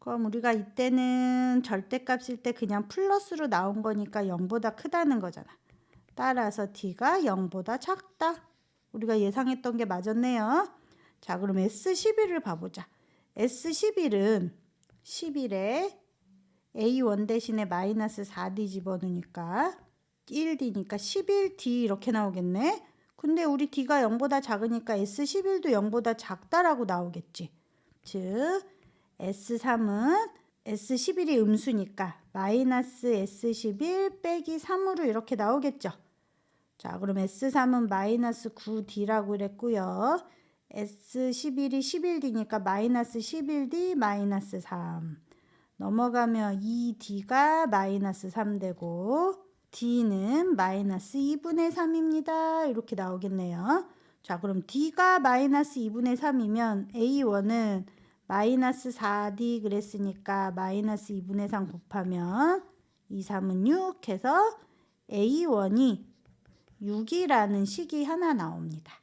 그럼 우리가 이때는 절대값일 때 그냥 플러스로 나온 거니까 0보다 크다는 거잖아. 따라서 D가 0보다 작다. 우리가 예상했던 게 맞았네요. 자, 그럼 S11을 봐보자. S11은 11에 A1 대신에 마이너스 4D 집어넣으니까 1D니까 11D 이렇게 나오겠네. 근데 우리 D가 0보다 작으니까 S11도 0보다 작다라고 나오겠지. 즉 S3은 S11이 음수니까 마이너스 S11 빼기 3으로 이렇게 나오겠죠. 자, 그럼 S3은 마이너스 9D라고 그랬고요. S11이 11D니까 마이너스 11D 마이너스 3. 넘어가면 2D가 마이너스 3 되고 D는 마이너스 2분의 3입니다. 이렇게 나오겠네요. 자, 그럼 D가 마이너스 2분의 3이면 A1은 마이너스 4D 그랬으니까 마이너스 2분의 3 곱하면 2, 3은 6 해서 A1이 6이라는 식이 하나 나옵니다.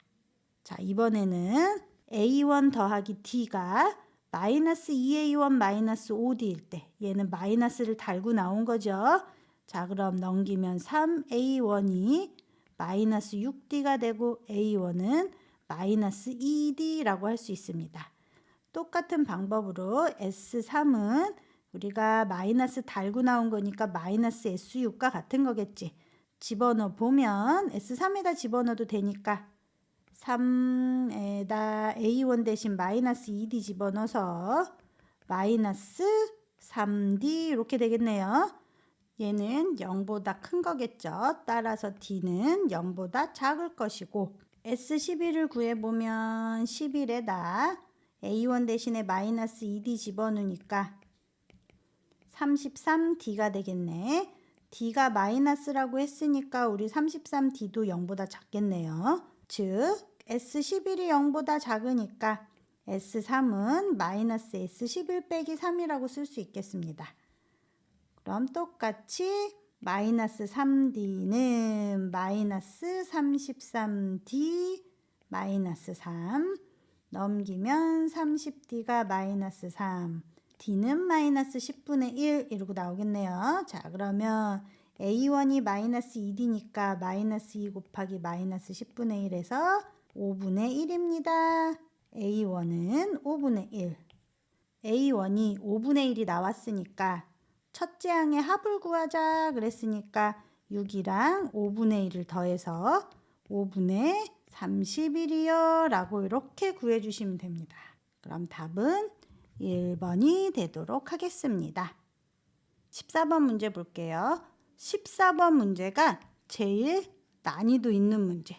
자, 이번에는 A1 더하기 D가 마이너스 2A1 마이너스 5D일 때 얘는 마이너스를 달고 나온 거죠. 자, 그럼 넘기면 3A1이 마이너스 6D가 되고 A1은 마이너스 2D라고 할 수 있습니다. 똑같은 방법으로 S3은 우리가 마이너스 달고 나온 거니까 마이너스 S6과 같은 거겠지. 집어넣어 보면 S3에다 집어넣어도 되니까 3에다 A1 대신 마이너스 2D 집어넣어서 마이너스 3D 이렇게 되겠네요. 얘는 0보다 큰 거겠죠. 따라서 D는 0보다 작을 것이고 S11을 구해보면 11에다 A1 대신에 마이너스 2D 집어넣으니까 33D가 되겠네. D가 마이너스라고 했으니까 우리 33D도 0보다 작겠네요. 즉 S11이 0보다 작으니까 S3은 마이너스 S11 빼기 3이라고 쓸 수 있겠습니다. 그럼 똑같이 마이너스 3D는 마이너스 33D 마이너스 3 넘기면 30D가 마이너스 3 D는 마이너스 10분의 1 이러고 나오겠네요. 자, 그러면 A1이 마이너스 2D니까 마이너스 2 곱하기 마이너스 10분의 1에서 5분의 1입니다. A1은 5분의 1. A1이 5분의 1이 나왔으니까 첫째 항의 합을 구하자 그랬으니까 6이랑 5분의 1을 더해서 5분의 31이요 라고 이렇게 구해주시면 됩니다. 그럼 답은 1번이 되도록 하겠습니다. 14번 문제 볼게요. 14번 문제가 제일 난이도 있는 문제.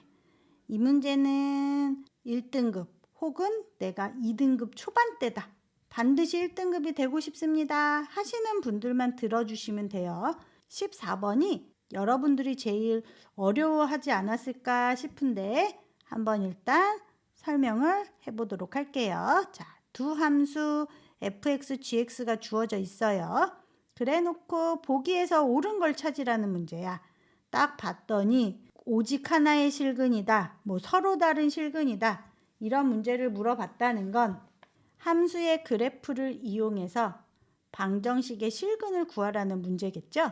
이 문제는 1등급 혹은 내가 2등급 초반대다. 반드시 1등급이 되고 싶습니다 하시는 분들만 들어주시면 돼요. 14번이 여러분들이 제일 어려워하지 않았을까 싶은데 한번 일단 설명을 해보도록 할게요. 자, 두 함수 fx, gx가 주어져 있어요. 그래 놓고 보기에서 옳은 걸 찾으라는 문제야. 딱 봤더니 오직 하나의 실근이다. 뭐 서로 다른 실근이다. 이런 문제를 물어봤다는 건 함수의 그래프를 이용해서 방정식의 실근을 구하라는 문제겠죠?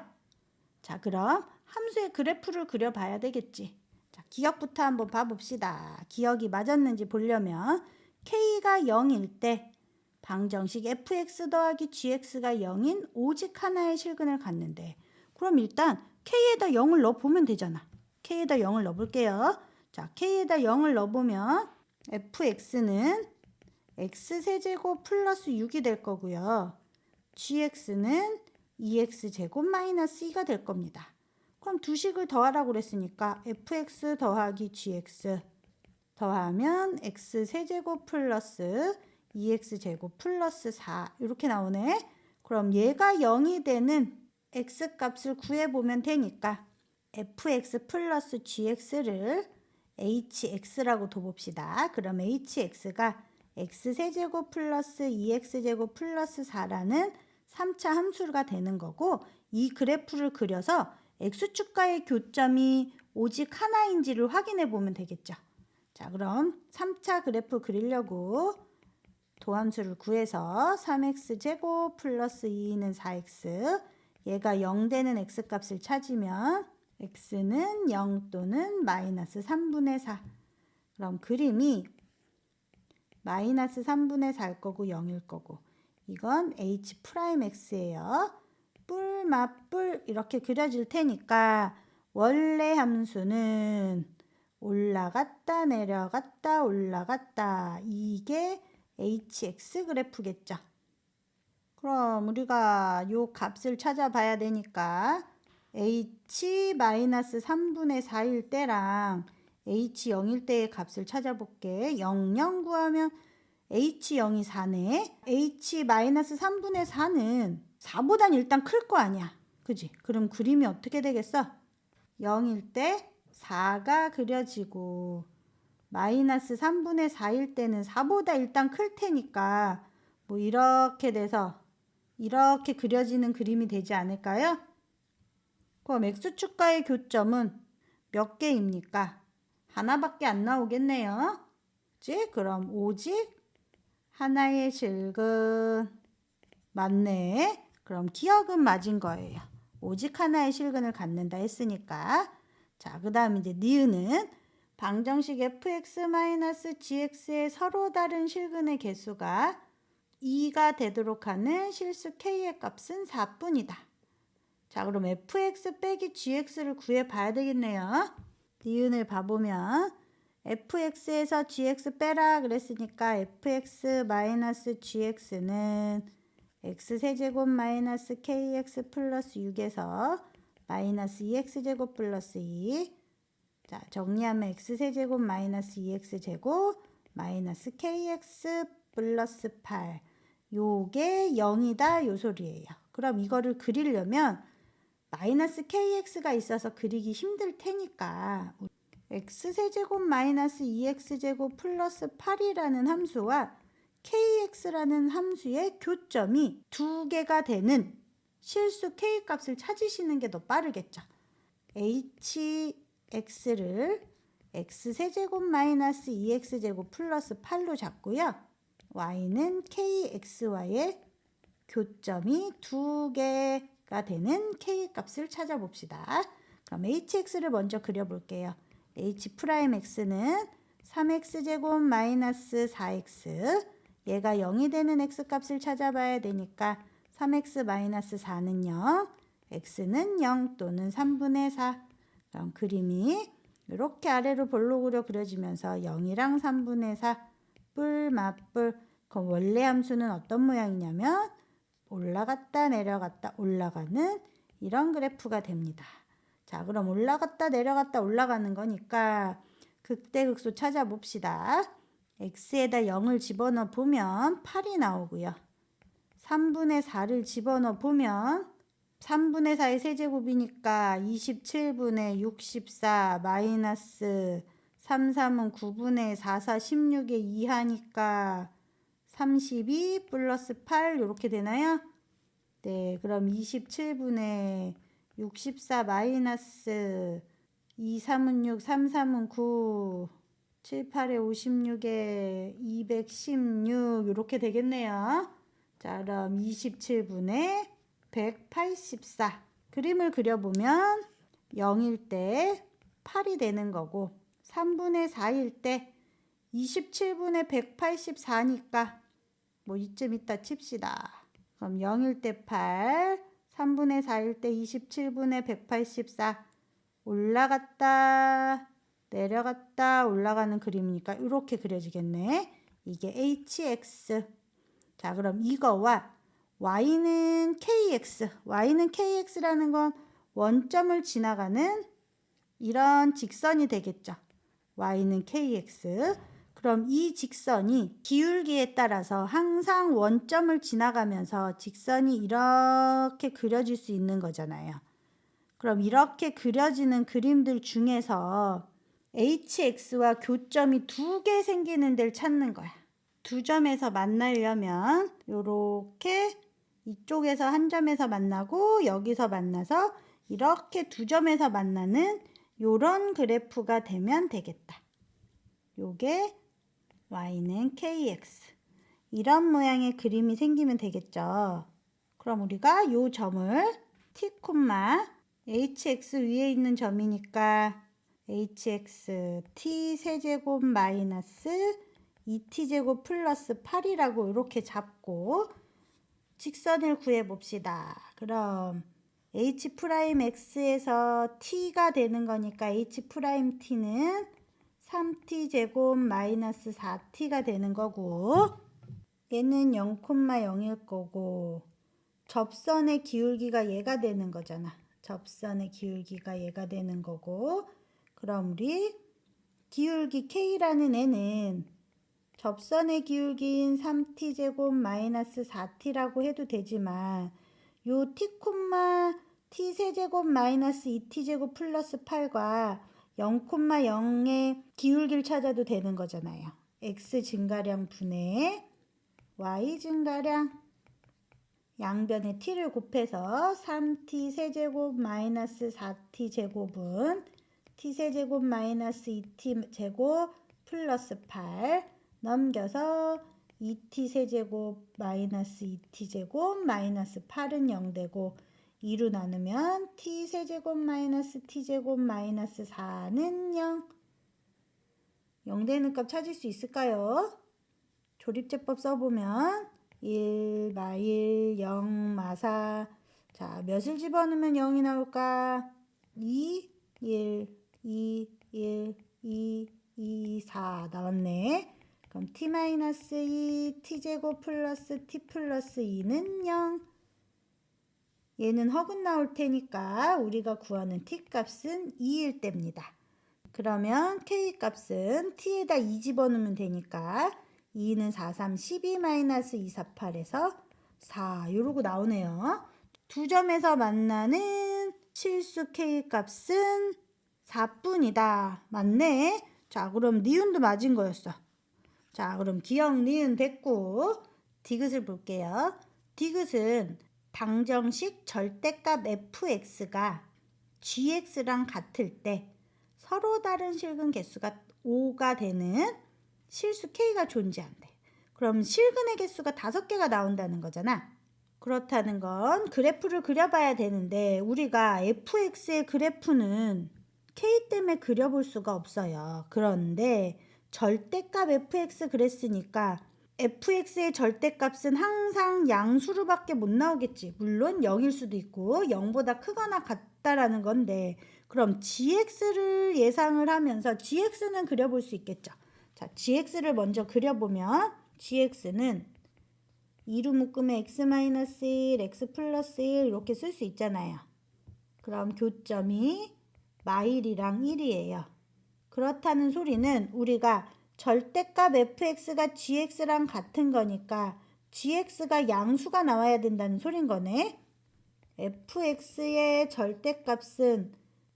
자, 그럼 함수의 그래프를 그려봐야 되겠지. 자, 기억부터 한번 봐봅시다. 기억이 맞았는지 보려면 k가 0일 때 방정식 fx 더하기 gx가 0인 오직 하나의 실근을 갖는데 그럼 일단 k에다 0을 넣어보면 되잖아. k에다 0을 넣어볼게요. 자, k에다 0을 넣어보면 fx는 x세제곱 플러스 6이 될 거고요. gx는 2x제곱 마이너스 2가 될 겁니다. 그럼 두 식을 더하라고 그랬으니까 fx 더하기 gx 더하면 x세제곱 플러스 2x제곱 플러스 4 이렇게 나오네. 그럼 얘가 0이 되는 x값을 구해보면 되니까 fx 플러스 gx를 hx라고 둬봅시다. 그럼 hx가 x세제곱 플러스 2x제곱 플러스 4라는 3차 함수가 되는 거고 이 그래프를 그려서 x축과의 교점이 오직 하나인지를 확인해 보면 되겠죠. 자, 자, 그럼 3차 그래프 그리려고 도함수를 구해서 3x제곱 플러스 2는 4x, 얘가 0 되는 x값을 찾으면 x는 0 또는 마이너스 3분의 4. 그럼 그림이 마이너스 3분의 4일 거고 0일 거고, 이건 h'x예요. 뿔, 맞뿔 이렇게 그려질 테니까 원래 함수는 올라갔다 내려갔다 올라갔다, 이게 hx 그래프겠죠. 그럼 우리가 요 값을 찾아봐야 되니까 h-3분의 4일 때랑 h0일 때의 값을 찾아볼게. 0, 0 구하면 h0이 4네. h-3분의 4는 4보단 일단 클 거 아니야. 그지? 그럼 그림이 어떻게 되겠어? 0일 때 4가 그려지고 마이너스 3분의 4일 때는 4보다 일단 클 테니까 뭐 이렇게 돼서 이렇게 그려지는 그림이 되지 않을까요? 그럼 x축과의 교점은 몇 개입니까? 하나밖에 안 나오겠네요. 그치? 그럼 오직 하나의 실근. 맞네. 그럼 기억은 맞은 거예요. 오직 하나의 실근을 갖는다 했으니까. 자, 그 다음 이제 니은은 방정식 fx-gx의 서로 다른 실근의 개수가 2가 되도록 하는 실수 k의 값은 4뿐이다. 자, 그럼 fx 빼기 gx를 구해봐야 되겠네요. 니은을 봐보면 fx에서 gx 빼라 그랬으니까 fx-gx는 x세제곱 마이너스 kx 플러스 6에서 마이너스 2x제곱 플러스 2. 자, 정리하면 x세제곱 마이너스 2x제곱 마이너스 kx 플러스 8. 요게 0이다 요 소리예요. 그럼 이거를 그리려면 마이너스 kx가 있어서 그리기 힘들 테니까 x세제곱 마이너스 2x제곱 플러스 8이라는 함수와 kx라는 함수의 교점이 두 개가 되는 실수 k값을 찾으시는 게 더 빠르겠죠. hx를 x세제곱 마이너스 2x제곱 플러스 8로 잡고요. y는 kx와의 교점이 두 개가 되는 k값을 찾아봅시다. 그럼 hx를 먼저 그려볼게요. h'x는 3x제곱 마이너스 4x, 얘가 0이 되는 x값을 찾아봐야 되니까 3x 마이너스 4는 0, x는 0 또는 3분의 4. 그럼 그림이 이렇게 아래로 볼록으로 그려지면서 0이랑 3분의 4, 뿔, 맞뿔. 그럼 원래 함수는 어떤 모양이냐면 올라갔다 내려갔다 올라가는 이런 그래프가 됩니다. 자, 그럼 올라갔다 내려갔다 올라가는 거니까 극대극소 찾아봅시다. x에다 0을 집어넣어 보면 8이 나오고요. 3분의 4를 집어넣어 보면 3분의 4의 세제곱이니까 27분의 64 마이너스 3, 3은 9분의 4, 4, 16의 2 하니까 32 플러스 8 이렇게 되나요? 네, 그럼 27분의 64 마이너스 2, 3은 6, 3, 3은 9, 7, 8에 56에 216 이렇게 되겠네요. 자, 그럼 27분의 184. 그림을 그려보면 0일 때 8이 되는 거고 3분의 4일 때 27분의 184니까 뭐 이쯤 있다 칩시다. 그럼 0일 때 8, 3분의 4일 때 27분의 184. 올라갔다 내려갔다 올라가는 그림이니까 이렇게 그려지겠네. 이게 hx. 자, 그럼 이거와 y는 kx. y는 kx라는 건 원점을 지나가는 이런 직선이 되겠죠. y는 kx. 그럼 이 직선이 기울기에 따라서 항상 원점을 지나가면서 직선이 이렇게 그려질 수 있는 거잖아요. 그럼 이렇게 그려지는 그림들 중에서 hx와 교점이 두 개 생기는 데를 찾는 거야. 두 점에서 만나려면 이렇게 이쪽에서 한 점에서 만나고 여기서 만나서 이렇게 두 점에서 만나는 이런 그래프가 되면 되겠다. 요게 y는 kx. 이런 모양의 그림이 생기면 되겠죠. 그럼 우리가 요 점을 t, hx 위에 있는 점이니까 hx t 세제곱 마이너스 2t제곱 플러스 8이라고 이렇게 잡고 직선을 구해봅시다. 그럼 h'x에서 t가 되는 거니까 h't는 3t제곱 마이너스 4t가 되는 거고, 얘는 0,0일 거고, 접선의 기울기가 얘가 되는 거잖아. 접선의 기울기가 얘가 되는 거고, 그럼 우리 기울기 k라는 애는 접선의 기울기인 3t제곱 마이너스 4t라고 해도 되지만 요 t, t세제곱 마이너스 2t제곱 플러스 8과 0,0의 기울기를 찾아도 되는 거잖아요. x 증가량 분의 y 증가량, 양변에 t를 곱해서 3t 세제곱 마이너스 4t 제곱은 t 세제곱 마이너스 2t 제곱 플러스 8 넘겨서 2t 세제곱 마이너스 2t 제곱 마이너스 8은 0되고 2로 나누면 t 세제곱 마이너스 t 제곱 마이너스 4는 0 되는 값 찾을 수 있을까요? 조립제법 써보면 1, 마1, 0, 마4. 자, 몇을 집어넣으면 0이 나올까? 2, 1, 2, 1, 2, 2, 4 나왔네. 그럼 t-2, t제곱 플러스 t 플러스 2는 0. 얘는 허근 나올 테니까 우리가 구하는 t 값은 2일 때입니다. 그러면 k 값은 t에다 2 집어넣으면 되니까 2는 4, 3, 12 마이너스 2, 4, 8에서 4 이러고 나오네요. 두 점에서 만나는 실수 k 값은 4뿐이다. 맞네. 자, 그럼 니은도 맞은 거였어. 자, 그럼 기억 니은 됐고 디귿을 볼게요. 디귿은 방정식 절대값 fx가 gx랑 같을 때 서로 다른 실근 개수가 5가 되는 실수 k가 존재한대. 그럼 실근의 개수가 5개가 나온다는 거잖아. 그렇다는 건 그래프를 그려봐야 되는데 우리가 fx의 그래프는 k 때문에 그려볼 수가 없어요. 그런데 절대값 fx 그랬으니까 fx의 절대값은 항상 양수로밖에 못 나오겠지. 물론 0일 수도 있고 0보다 크거나 같다라는 건데 그럼 gx를 예상을 하면서 gx는 그려볼 수 있겠죠. 자, gx를 먼저 그려보면 gx는 2로 묶으면 x-1, x 플러스 1 이렇게 쓸 수 있잖아요. 그럼 교점이 마일이랑 1이에요. 그렇다는 소리는 우리가 절대값 fx가 gx랑 같은 거니까 gx가 양수가 나와야 된다는 소린 거네. fx의 절대값은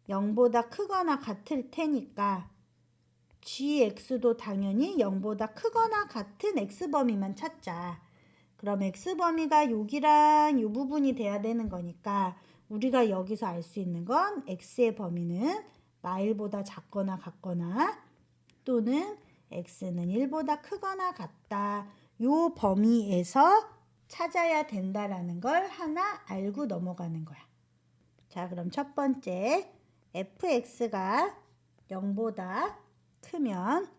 0보다 크거나 같을 테니까 gx도 당연히 0보다 크거나 같은 x범위만 찾자. 그럼 x범위가 여기랑 이 부분이 돼야 되는 거니까 우리가 여기서 알 수 있는 건 x의 범위는 마일보다 작거나 같거나 또는 x는 1보다 크거나 같다. 요 범위에서 찾아야 된다라는 걸 하나 알고 넘어가는 거야. 자, 그럼 첫 번째 fx가 0보다 크면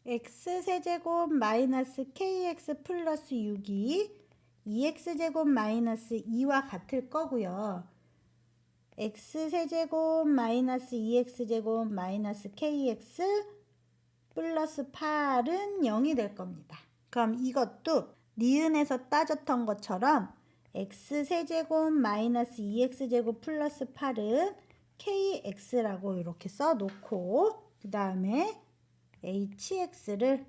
x세제곱 마이너스 kx 플러스 6이 2x제곱 마이너스 2와 같을 거고요. x세제곱 마이너스 2x제곱 마이너스 kx 플러스 8은 0이 될 겁니다. 그럼 이것도 니은에서 따졌던 것처럼 x세제곱 마이너스 2x제곱 플러스 8은 kx라고 이렇게 써놓고 그 다음에 hx를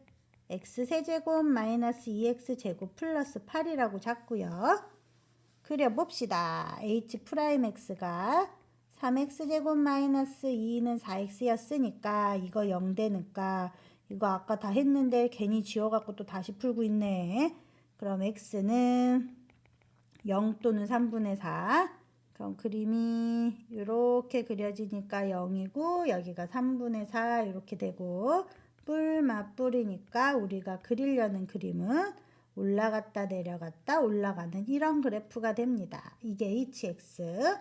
x세제곱 마이너스 2x제곱 플러스 8이라고 잡고요. 그려봅시다. h'x가 3x제곱 마이너스 2는 4x였으니까 이거 0 되니까 이거 아까 다 했는데 괜히 지워갖고 또 다시 풀고 있네. 그럼 x는 0 또는 3분의 4. 그럼 그림이 이렇게 그려지니까 0이고 여기가 3분의 4 이렇게 되고 뿔 맞뿔이니까 우리가 그리려는 그림은 올라갔다 내려갔다 올라가는 이런 그래프가 됩니다. 이게 hx.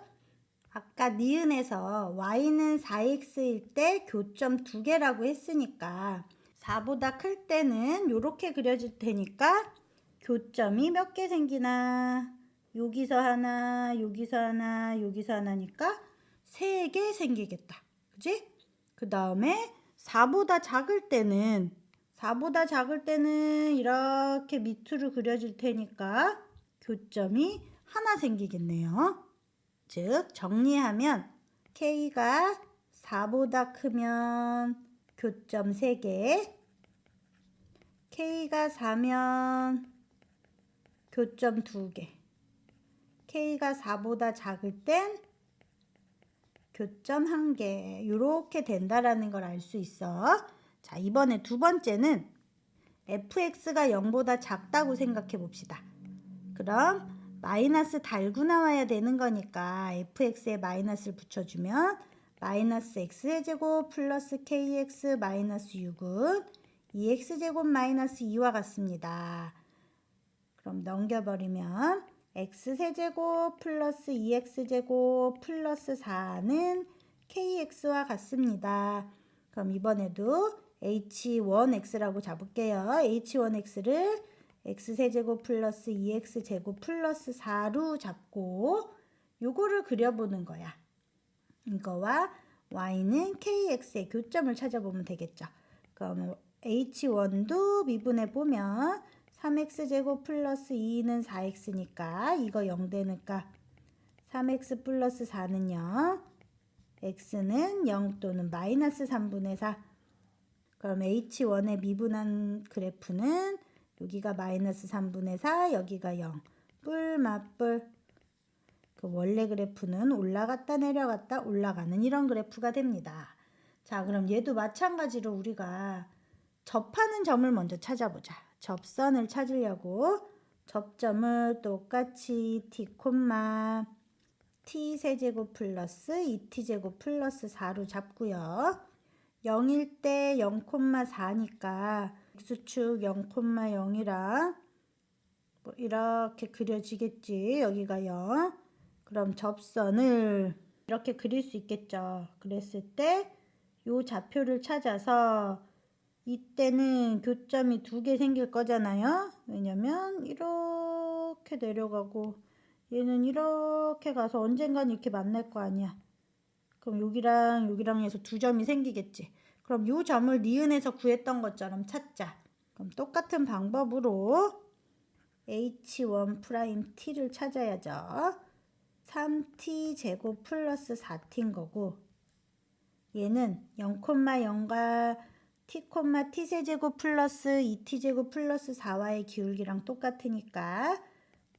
아까 니은에서 y는 4x일 때 교점 2개라고 했으니까 4보다 클 때는 이렇게 그려질 테니까 교점이 몇 개 생기나? 여기서 하나, 여기서 하나, 여기서 하나니까 3개 생기겠다. 그지? 그 다음에 4보다 작을 때는 이렇게 밑으로 그려질 테니까 교점이 하나 생기겠네요. 즉 정리하면 K가 4보다 크면 교점 3개, K가 4면 교점 2개, K가 4보다 작을 땐 교점 1개, 이렇게 된다라는 걸 알 수 있어. 자, 이번에 두 번째는 fx가 0보다 작다고 생각해 봅시다. 그럼 마이너스 달고 나와야 되는 거니까 fx에 마이너스를 붙여주면 마이너스 x제곱 플러스 kx 마이너스 6은 2x제곱 마이너스 2와 같습니다. 그럼 넘겨버리면 x세제곱 플러스 2x제곱 플러스 4는 kx와 같습니다. 그럼 이번에도 h1x라고 잡을게요. h1x를 x세제곱 플러스 2x제곱 플러스 4로 잡고 요거를 그려보는 거야. 이거와 y는 kx의 교점을 찾아보면 되겠죠. 그럼 h1도 미분해 보면 3x제곱 플러스 2는 4x니까 이거 0 되니까 3x 플러스 4는 0, x는 0 또는 마이너스 3분의 4. 그럼 h1의 미분한 그래프는 여기가 마이너스 3분의 4, 여기가 0. 뿔 맞뿔. 그 원래 그래프는 올라갔다 내려갔다 올라가는 이런 그래프가 됩니다. 자, 그럼 얘도 마찬가지로 우리가 접하는 점을 먼저 찾아보자. 접선을 찾으려고 접점을 똑같이 t, t 세제곱 플러스 2t제곱 플러스 4로 잡고요. 0일 때 0,4니까 x축 0,0이랑 뭐 이렇게 그려지겠지. 여기가 0. 그럼 접선을 이렇게 그릴 수 있겠죠. 그랬을 때 요 좌표를 찾아서 이때는 교점이 2개 생길 거잖아요. 왜냐면 이렇게 내려가고 얘는 이렇게 가서 언젠간 이렇게 만날 거 아니야. 그럼 여기랑 해서 2점이 생기겠지. 그럼 요 점을 니은에서 구했던 것처럼 찾자. 그럼 똑같은 방법으로 h1't를 찾아야죠. 3t 제곱 플러스 4t인 거고 얘는 0,0과 t, t세제곱 플러스 2t제곱 플러스 4와의 기울기랑 똑같으니까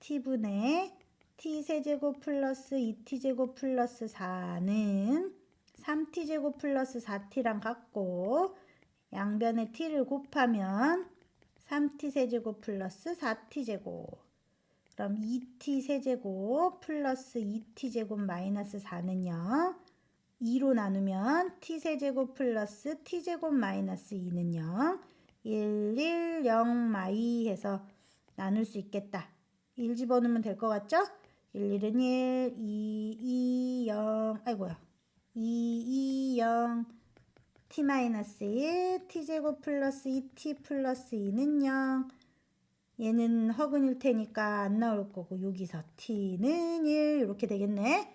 t분의 t세제곱 플러스 2t제곱 플러스 4는 3t제곱 플러스 4t랑 같고 양변에 t를 곱하면 3t세제곱 플러스 4t제곱. 그럼 2t세제곱 플러스 2t제곱 마이너스 4는요. 2로 나누면 t세제곱 플러스 t제곱 마이너스 2는 0. 1, 1, 0, 마이 해서 나눌 수 있겠다. 1 집어넣으면 될 것 같죠? 1, 1은 1, 2, 2, 0, 아이고야. 2, 2, 0, t 마이너스 1, t제곱 플러스 2t 플러스 2는 0. 얘는 허근일 테니까 안 나올 거고 여기서 t는 1 이렇게 되겠네.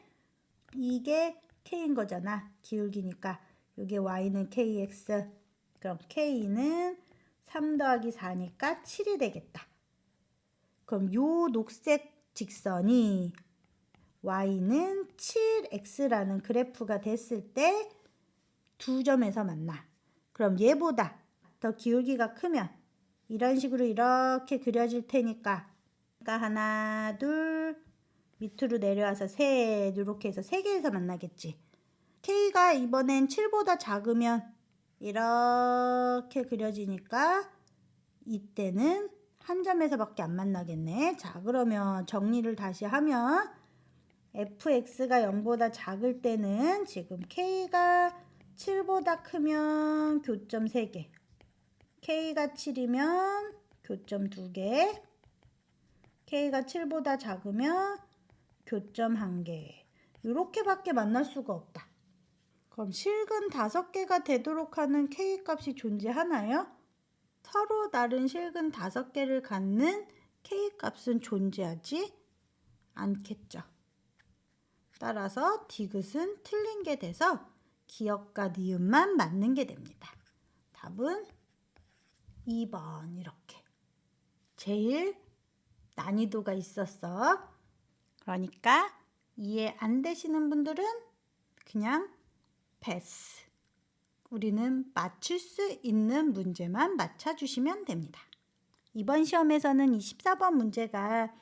이게 k인 거잖아. 기울기니까. 이게 y는 kx. 그럼 k는 3 더하기 4니까 7이 되겠다. 그럼 요 녹색 직선이 y는 7x라는 그래프가 됐을 때 두 점에서 만나. 그럼 얘보다 더 기울기가 크면 이런 식으로 이렇게 그려질 테니까 하나, 둘, 밑으로 내려와서 셋 이렇게 해서 3개에서 만나겠지. K가 이번엔 7보다 작으면 이렇게 그려지니까 이때는 한 점에서밖에 안 만나겠네. 자, 그러면 정리를 다시 하면 fx가 0보다 작을 때는 지금 K가 7보다 크면 교점 3개. K가 7이면 교점 2개, K가 7보다 작으면 교점 1개. 이렇게밖에 만날 수가 없다. 그럼 실근 5개가 되도록 하는 K값이 존재하나요? 서로 다른 실근 5개를 갖는 K값은 존재하지 않겠죠. 따라서 디귿은 틀린 게 돼서 기역과 니은만 맞는 게 됩니다. 답은 2번 이렇게. 제일 난이도가 있었어. 그러니까 이해 안 되시는 분들은 그냥 패스. 우리는 맞출 수 있는 문제만 맞춰주시면 됩니다. 이번 시험에서는 이 14번 문제가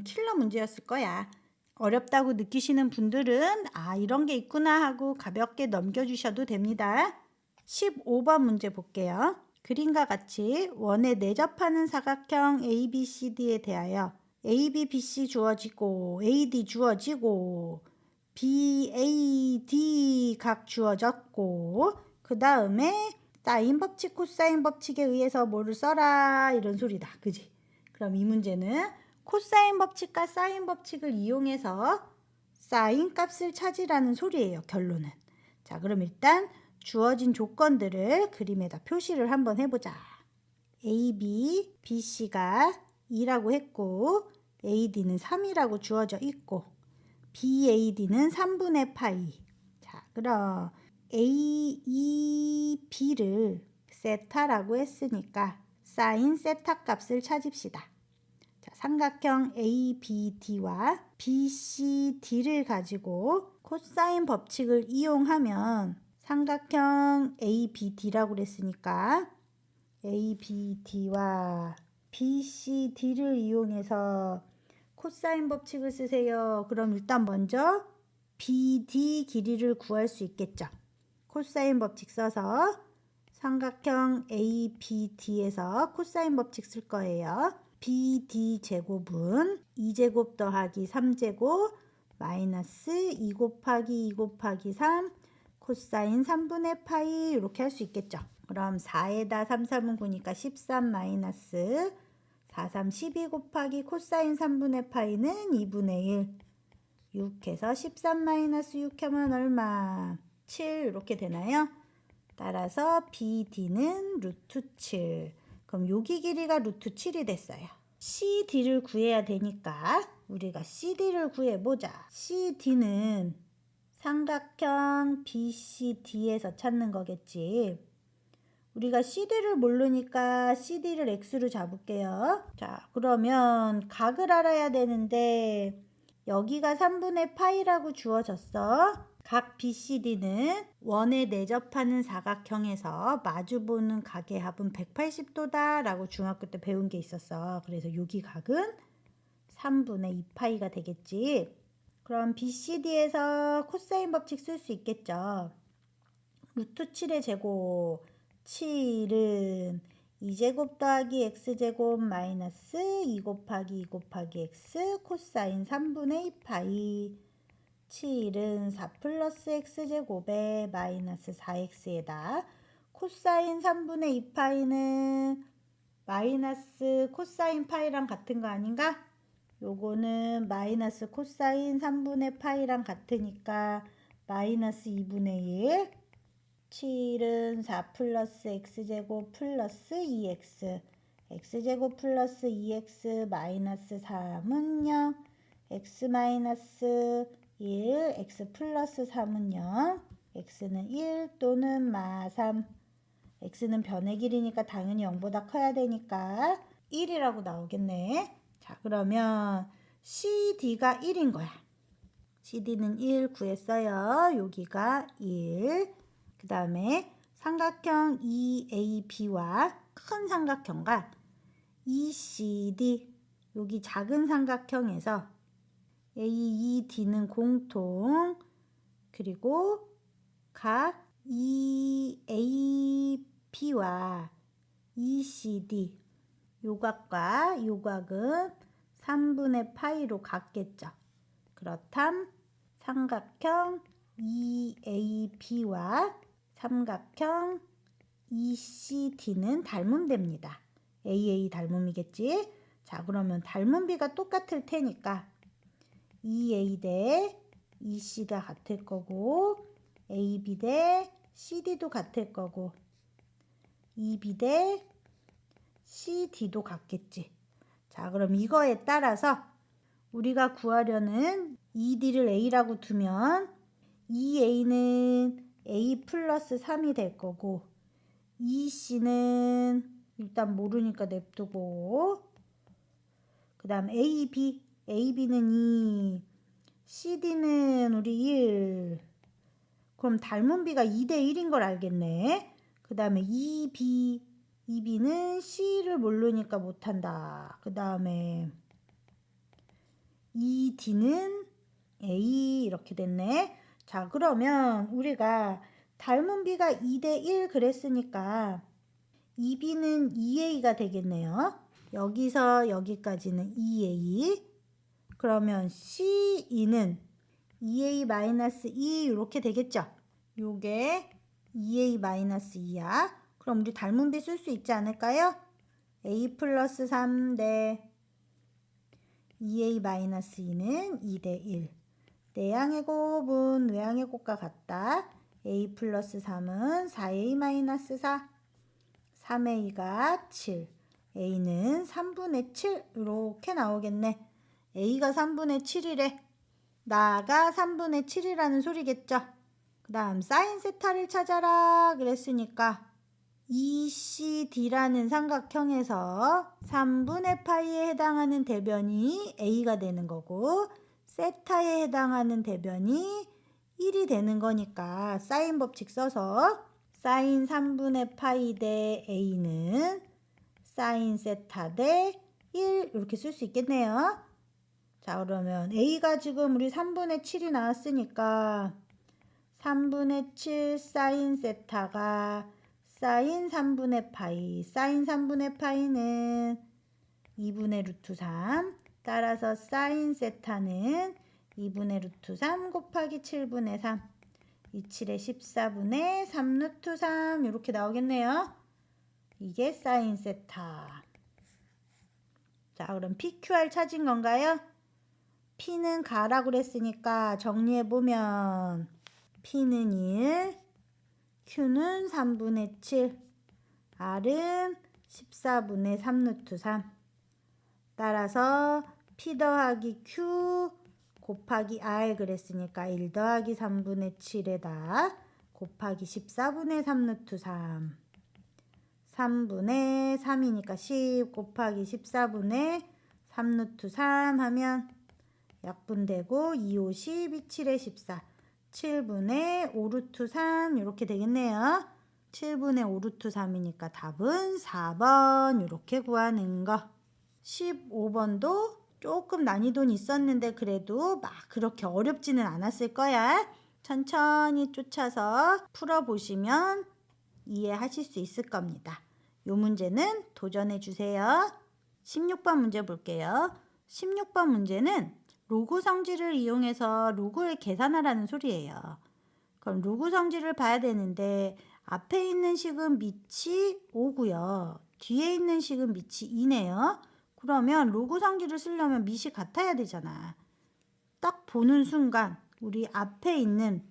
킬러 문제였을 거야. 어렵다고 느끼시는 분들은 이런 게 있구나 하고 가볍게 넘겨주셔도 됩니다. 15번 문제 볼게요. 그림과 같이 원에 내접하는 사각형 ABCD에 대하여 AB, BC 주어지고 AD 주어지고 BAD 각 주어졌고 그 다음에 사인 법칙, 코사인 법칙에 의해서 뭐를 써라 이런 소리다. 그지? 그럼 이 문제는 코사인 법칙과 사인 법칙을 이용해서 사인 값을 찾으라는 소리예요. 결론은. 자, 그럼 일단 주어진 조건들을 그림에다 표시를 한번 해보자. AB, BC가 2라고 했고 AD는 3이라고 주어져 있고 BAD는 3분의 파이. 자, 그럼 AEB를 세타라고 했으니까 사인 세타 값을 찾읍시다. 자, 삼각형 ABD와 BCD를 가지고 코사인 법칙을 이용하면 삼각형 ABD라고 그랬으니까 ABD와 BCD를 이용해서 코사인 법칙을 쓰세요. 그럼 일단 먼저 BD 길이를 구할 수 있겠죠. 코사인 법칙 써서 삼각형 ABD에서 코사인 법칙 쓸 거예요. BD 제곱은 2제곱 더하기 3제곱 마이너스 2 곱하기 2 곱하기 3 코사인 3분의 파이 이렇게 할 수 있겠죠. 그럼 4에다 3, 3은 9니까 13 마이너스 4, 3, 12 곱하기 코사인 3분의 파이는 2분의 1 6해서 13 마이너스 6 하면 얼마? 7 이렇게 되나요? 따라서 BD는 루트 7. 그럼 여기 길이가 루트 7이 됐어요. CD를 구해야 되니까 우리가 CD를 구해보자. CD는 삼각형 BCD에서 찾는 거겠지. 우리가 CD를 모르니까 CD를 X로 잡을게요. 자, 그러면 각을 알아야 되는데 여기가 3분의 파이라고 주어졌어. 각 BCD는 원에 내접하는 사각형에서 마주보는 각의 합은 180도다 라고 중학교 때 배운 게 있었어. 그래서 여기 각은 3분의 2파이가 되겠지. 그럼 BCD에서 코사인 법칙 쓸 수 있겠죠. 루트 7의 제곱 7은 2제곱 더하기 x제곱 마이너스 2 곱하기 2 곱하기 x 코사인 3분의 2파이 7은 4 플러스 x제곱에 마이너스 4x에다 코사인 3분의 2파이는 마이너스 코사인 파이랑 같은 거 아닌가? 요거는 마이너스 코사인 3분의 파이랑 같으니까 마이너스 2분의 1 7은 4 플러스 x제곱 플러스 2x x제곱 플러스 2x 마이너스 3은 0 x 마이너스 1 x 플러스 3은 0 x는 1 또는 마3 x는 변의 길이니까 당연히 0보다 커야 되니까 1이라고 나오겠네. 자, 그러면 CD가 1인 거야. CD는 1 구했어요. 여기가 1. 그 다음에 삼각형 EAB와 큰 삼각형과 ECD 여기 작은 삼각형에서 AED는 공통 그리고 각 EAB와 ECD 요각과 요각은 3분의 파이로 같겠죠. 그렇담 삼각형 EAB와 삼각형 ECD는 닮음대입니다. AA 닮음이겠지? 자, 그러면 닮음비가 똑같을 테니까 EA 대 EC가 같을 거고 AB 대 CD도 같을 거고 EB 대 CD도 같겠지. 자, 그럼 이거에 따라서 우리가 구하려는 ED를 A라고 두면 EA는 A 플러스 3이 될 거고 EC는 일단 모르니까 냅두고 그 다음 AB는 2, CD는 우리 1. 그럼 닮은비가 2대 1인 걸 알겠네. 그 다음에 EB는 C를 모르니까 못한다. 그 다음에 ED는 A 이렇게 됐네. 자, 그러면 우리가 닮은비가 2대 1 그랬으니까 EB는 EA가 되겠네요. 여기서 여기까지는 EA. 그러면 CE는 EA-2 이렇게 되겠죠. 요게 EA-2야. 그럼 우리 닮은비 쓸 수 있지 않을까요? A 플러스 3 대 EA-2는 2대 1. 내양의 곱은 외양의 곱과 같다. A 플러스 3은 4A-4. 3A가 7. A는 3분의 7 이렇게 나오겠네. A가 3분의 7이래. 나가 3분의 7이라는 소리겠죠. 그 다음 사인 세타를 찾아라 그랬으니까 ECD라는 삼각형에서 3분의 파이에 해당하는 대변이 A가 되는 거고 세타에 해당하는 대변이 1이 되는 거니까 사인 법칙 써서 사인 3분의 파이 대 A는 사인 세타 대 1 이렇게 쓸 수 있겠네요. 자, 그러면 A가 지금 우리 3분의 7이 나왔으니까 3분의 7 사인 세타가 사인 3분의 파이, 사인 3분의 파이는 2분의 루트 3. 따라서 사인 세타는 2분의 루트 3 곱하기 7분의 3. 27에 14분의 3 루트 3 이렇게 나오겠네요. 이게 사인 세타. 자, 그럼 PQR 찾은 건가요? P는 가라고 그랬으니까 정리해보면 P는 1, Q는 3분의 7, R은 14분의 3 루트 3. 따라서 P 더하기 Q 곱하기 R 그랬으니까 1 더하기 3분의 7에다 곱하기 14분의 3 루트 3. 3분의 3이니까 10 곱하기 14분의 3 루트 3 하면 약분되고 2, 5, 12, 7에 14. 7분의 5 루트 3 이렇게 되겠네요. 7분의 5 루트 3이니까 답은 4번 이렇게 구하는 거. 15번도 조금 난이도는 있었는데 그래도 막 그렇게 어렵지는 않았을 거야. 천천히 쫓아서 풀어보시면 이해하실 수 있을 겁니다. 이 문제는 도전해 주세요. 16번 문제 볼게요. 16번 문제는 로그 성질을 이용해서 로그를 계산하라는 소리예요. 그럼 로그 성질을 봐야 되는데 앞에 있는 식은 밑이 5고요. 뒤에 있는 식은 밑이 2네요. 그러면 로그 성질을 쓰려면 밑이 같아야 되잖아. 딱 보는 순간 우리 앞에 있는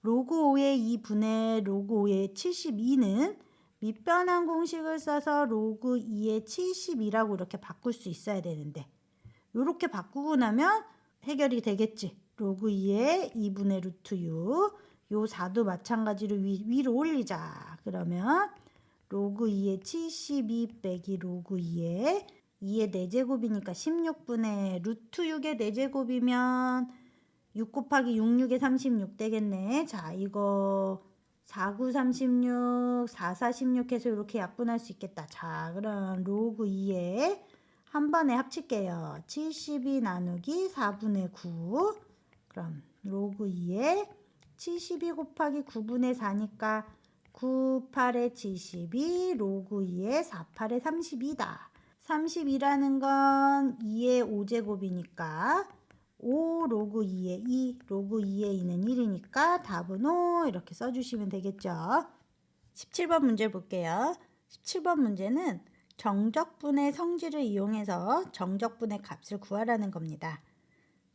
로그 5의 2분의 로그 5의 72는 밑변환 공식을 써서 로그 2의 72라고 이렇게 바꿀 수 있어야 되는데 이렇게 바꾸고 나면 해결이 되겠지. 로그 2의 2분의 루트 6. 요 4도 마찬가지로 위로 올리자. 그러면 로그 2의 72 빼기 로그 2의 4제곱이니까 16분의 루트 6의 4제곱이면 6 곱하기 6, 6에 36 되겠네. 자, 이거 4, 9, 36, 4, 4, 16 해서 이렇게 약분할 수 있겠다. 자, 그럼 로그 2에 한 번에 합칠게요. 72 나누기 4분의 9. 그럼 로그 2에 72 곱하기 9분의 4니까 9, 8에 72, 로그 2에 4, 8에 32다. 32라는 건 2의 5제곱이니까 5 로그 2의 2, 로그 2의 2는 1이니까 답은 5 이렇게 써주시면 되겠죠. 17번 문제 볼게요. 17번 문제는 정적분의 성질을 이용해서 정적분의 값을 구하라는 겁니다.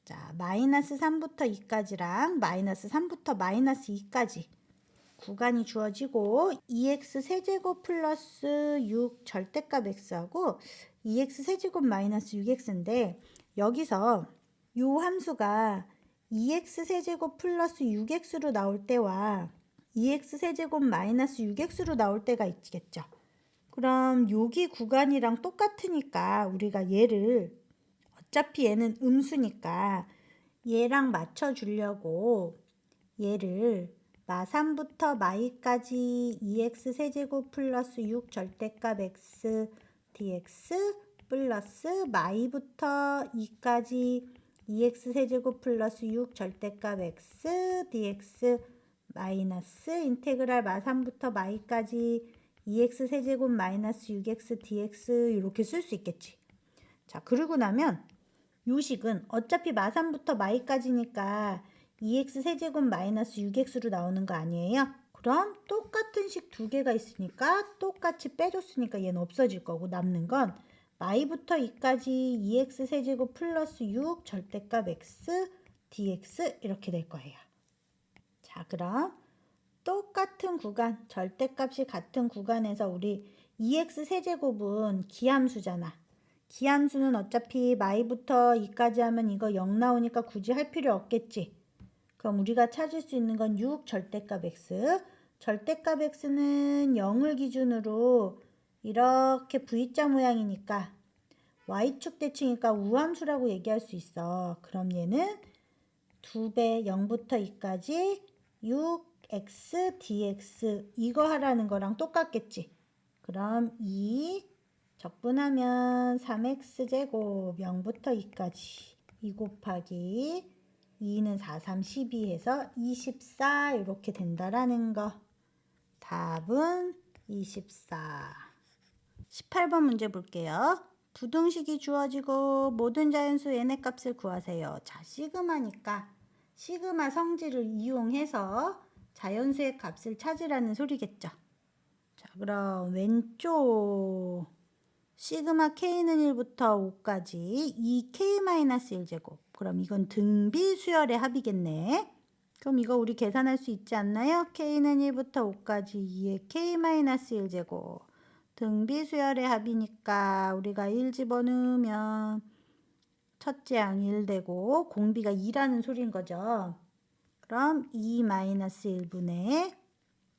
자, 마이너스 3부터 2까지랑 마이너스 3부터 마이너스 2까지 구간이 주어지고 2x 세제곱 플러스 6 절대값 x하고 2x 세제곱 마이너스 6x인데 여기서 이 함수가 2x 세제곱 플러스 6x로 나올 때와 2x 세제곱 마이너스 6x로 나올 때가 있겠죠. 그럼 여기 구간이랑 똑같으니까 우리가 얘를 어차피 얘는 음수니까 얘랑 맞춰주려고 얘를 마3부터 마이까지 2x 세제곱 플러스 6 절대값 x dx 플러스 마이부터 2까지 2x 세제곱 플러스 6 절대값 x dx 마이너스 인테그랄 마3부터 마이까지 2x 세제곱 마이너스 6x dx 이렇게 쓸 수 있겠지. 자, 그러고 나면 요 식은 어차피 마3부터 마이까지니까 2x 세제곱 마이너스 6x로 나오는 거 아니에요? 그럼 똑같은 식 두 개가 있으니까 똑같이 빼줬으니까 얘는 없어질 거고 남는 건 마이부터 2까지 2x 세제곱 플러스 6 절대값 x dx 이렇게 될 거예요. 자, 그럼 똑같은 구간, 절대값이 같은 구간에서 우리 2x 세제곱은 기함수잖아. 기함수는 어차피 마이부터 2까지 하면 이거 0 나오니까 굳이 할 필요 없겠지. 그럼 우리가 찾을 수 있는 건 6 절대값 x. 절대값 x는 0을 기준으로 이렇게 V자 모양이니까 y축 대칭이니까 우함수라고 얘기할 수 있어. 그럼 얘는 2배 0부터 2까지 6x dx 이거 하라는 거랑 똑같겠지. 그럼 2 적분하면 3x제곱 0부터 2까지 2 곱하기 2는 4, 3, 12 해서 24 이렇게 된다라는 거. 답은 24. 18번 문제 볼게요. 부등식이 주어지고 모든 자연수 n의 값을 구하세요. 자, 시그마니까 시그마 성질을 이용해서 자연수의 값을 찾으라는 소리겠죠. 자, 그럼 왼쪽 시그마 k는 1부터 5까지 2k-1제곱. 그럼 이건 등비 수열의 합이겠네. 그럼 이거 우리 계산할 수 있지 않나요? k는 1부터 5까지 2의 k-1제곱. 등비 수열의 합이니까 우리가 1 집어넣으면 첫째 양 1 되고 공비가 2라는 소리인 거죠. 그럼 2-1분의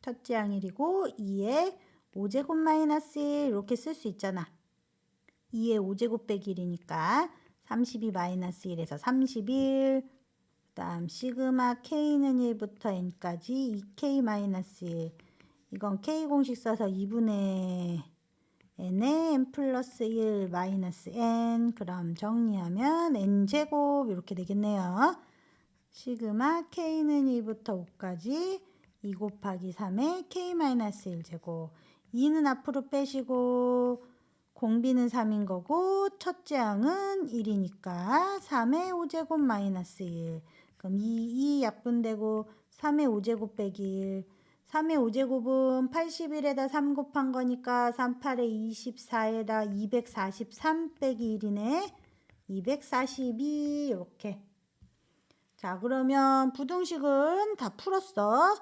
첫째 양 1이고 2의 5제곱 마이너스 1 이렇게 쓸 수 있잖아. 2의 5제곱 빼기 1이니까 32 마이너스 1에서 31. 그 다음 시그마 k는 1부터 n까지 2k 마이너스 1. 이건 k 공식 써서 2분의 n에 n 플러스 1 마이너스 n. 그럼 정리하면 n제곱 이렇게 되겠네요. 시그마 k는 1부터 5까지 2 곱하기 3의 k 마이너스 1제곱. 2는 앞으로 빼시고 공비는 3인 거고 첫째 항은 1이니까 3의 5제곱 마이너스 1. 그럼 2 약분되고 3의 5제곱 빼기 1. 3의 5제곱은 81에다 3 곱한 거니까 38에 24에다 243 빼기 1이네. 242 이렇게. 자, 그러면 부등식은 다 풀었어.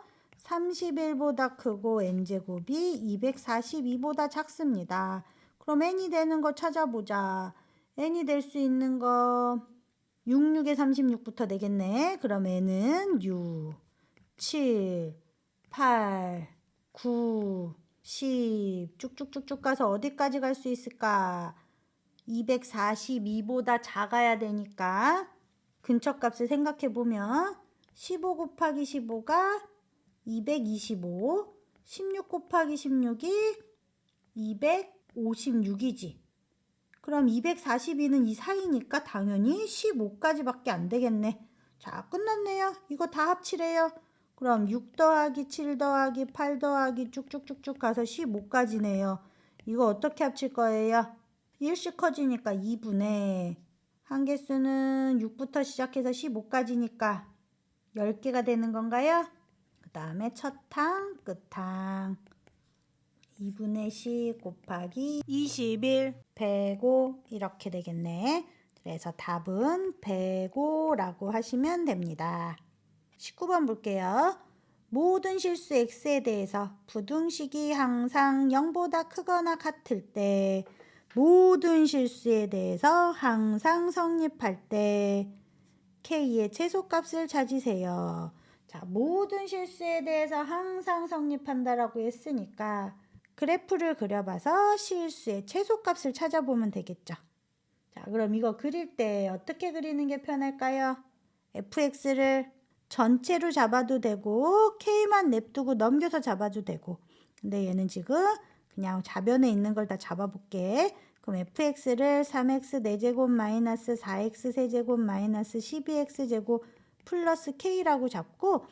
31보다 크고 n제곱이 242보다 작습니다. 그럼 n이 되는 거 찾아보자. n이 될 수 있는 거 6, 6에 36부터 되겠네. 그럼 n은 6, 7, 8, 9, 10 쭉쭉쭉쭉 가서 어디까지 갈 수 있을까? 242보다 작아야 되니까 근처 값을 생각해 보면 15 곱하기 15가 225, 16 곱하기 16이 256이지. 그럼 242는 이 사이니까 당연히 15까지밖에 안 되겠네. 자, 끝났네요. 이거 다 합치래요. 그럼 6 더하기 7 더하기 8 더하기 쭉쭉쭉쭉 가서 15까지네요. 이거 어떻게 합칠 거예요? 1씩 커지니까 2분의 한개수는 6부터 시작해서 15까지니까 10개가 되는 건가요? 그 다음에 첫 항, 끝 항. 2분의 10 곱하기 21 105 이렇게 되겠네. 그래서 답은 105라고 하시면 됩니다. 19번 볼게요. 모든 실수 x에 대해서 부등식이 항상 0보다 크거나 같을 때 모든 실수에 대해서 항상 성립할 때 k의 최소값을 찾으세요. 자, 모든 실수에 대해서 항상 성립한다라고 했으니까 그래프를 그려봐서 실수의 최소값을 찾아보면 되겠죠. 자, 그럼 이거 그릴 때 어떻게 그리는 게 편할까요? fx를 전체로 잡아도 되고 k만 냅두고 넘겨서 잡아도 되고, 근데 얘는 지금 그냥 좌변에 있는 걸 다 잡아볼게. 그럼 fx를 3x 4제곱 마이너스 4x 세제곱 마이너스 12x제곱 플러스 k라고 잡고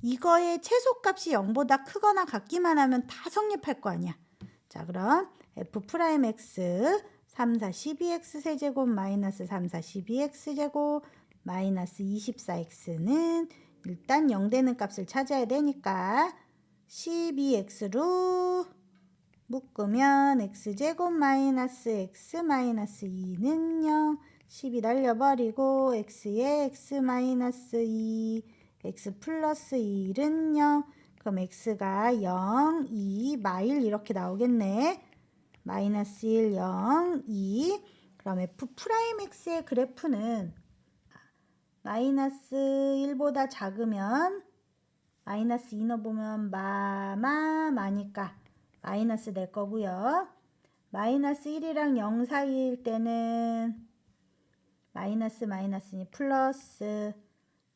이거의 최소값이 0보다 크거나 같기만 하면 다 성립할 거 아니야. 자, 그럼 f'x 3, 4, 12x 세제곱 마이너스 3, 4, 12x제곱 마이너스 24x는 일단 0 되는 값을 찾아야 되니까 12x로 묶으면 x제곱 마이너스 x 마이너스 2는 0, 12 날려버리고 x에 x 마이너스 2, x 플러스 1은 0, 그럼 x가 0, 2, 마일 이렇게 나오겠네. 마이너스 1, 0, 2. 그럼 f'x의 그래프는 마이너스 1보다 작으면 마이너스 2 넣어보면 마니까 마이너스 될 거고요. 마이너스 1이랑 0 사이일 때는 마이너스니 플러스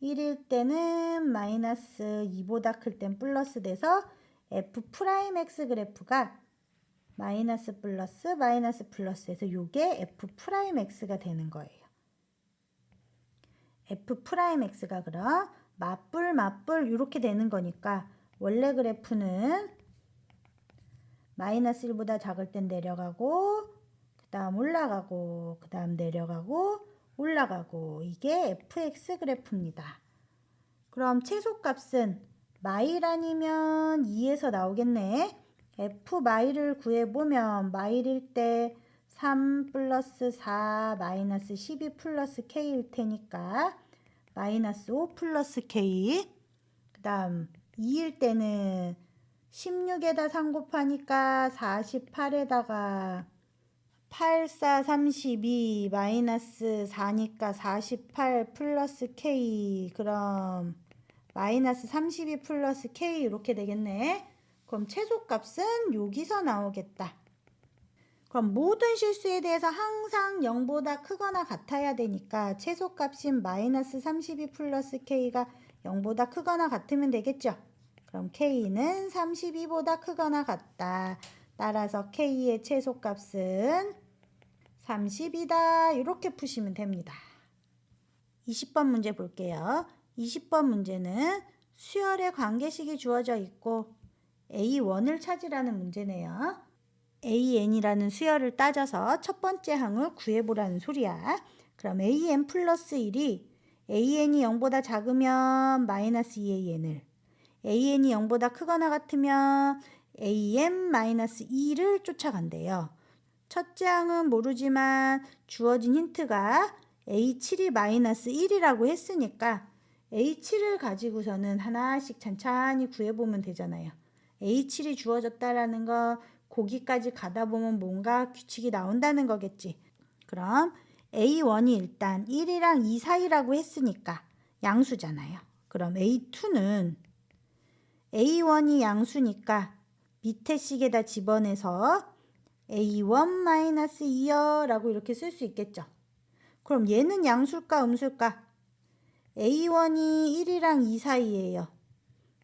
1일 때는 마이너스 2보다 클 땐 플러스 돼서 f'x 그래프가 마이너스 플러스에서 요게 f'x가 되는 거예요. f'x가 그럼 맞불 이렇게 되는 거니까 원래 그래프는 마이너스 1보다 작을 땐 내려가고 그 다음 올라가고 그 다음 내려가고 올라가고 이게 fx 그래프입니다. 그럼 최소값은 마일 아니면 2에서 나오겠네. f 마일을 구해보면 마일일 때 3 플러스 4 마이너스 12 플러스 k일 테니까 마이너스 5 플러스 k, 그 다음 2일 때는 16에다 3 곱하니까 48에다가 8, 4, 32 마이너스 4니까 48 플러스 k, 그럼 마이너스 32 플러스 k 이렇게 되겠네. 그럼 최소값은 여기서 나오겠다. 그럼 모든 실수에 대해서 항상 0보다 크거나 같아야 되니까 최소값인 마이너스 32 플러스 k가 0보다 크거나 같으면 되겠죠. 그럼 k는 32보다 크거나 같다. 따라서 k의 최소값은 30이다. 이렇게 푸시면 됩니다. 20번 문제 볼게요. 20번 문제는 수열의 관계식이 주어져 있고 A1을 찾으라는 문제네요. AN이라는 수열을 따져서 첫 번째 항을 구해보라는 소리야. 그럼 AN 플러스 1이 AN이 0보다 작으면 마이너스 2AN을, AN이 0보다 크거나 같으면 AN 마이너스 2를 쫓아간대요. 첫째 항은 모르지만 주어진 힌트가 A7이 마이너스 1이라고 했으니까 A7을 가지고서는 하나씩 찬찬히 구해보면 되잖아요. A7이 주어졌다라는 건 거기까지 가다 보면 뭔가 규칙이 나온다는 거겠지. 그럼 A1이 일단 1이랑 2 사이라고 했으니까 양수잖아요. 그럼 A2는 A1이 양수니까 밑에 식에다 집어내서 A1-2여 라고 이렇게 쓸 수 있겠죠. 그럼 얘는 양수일까 음수일까? A1이 1이랑 2 사이예요.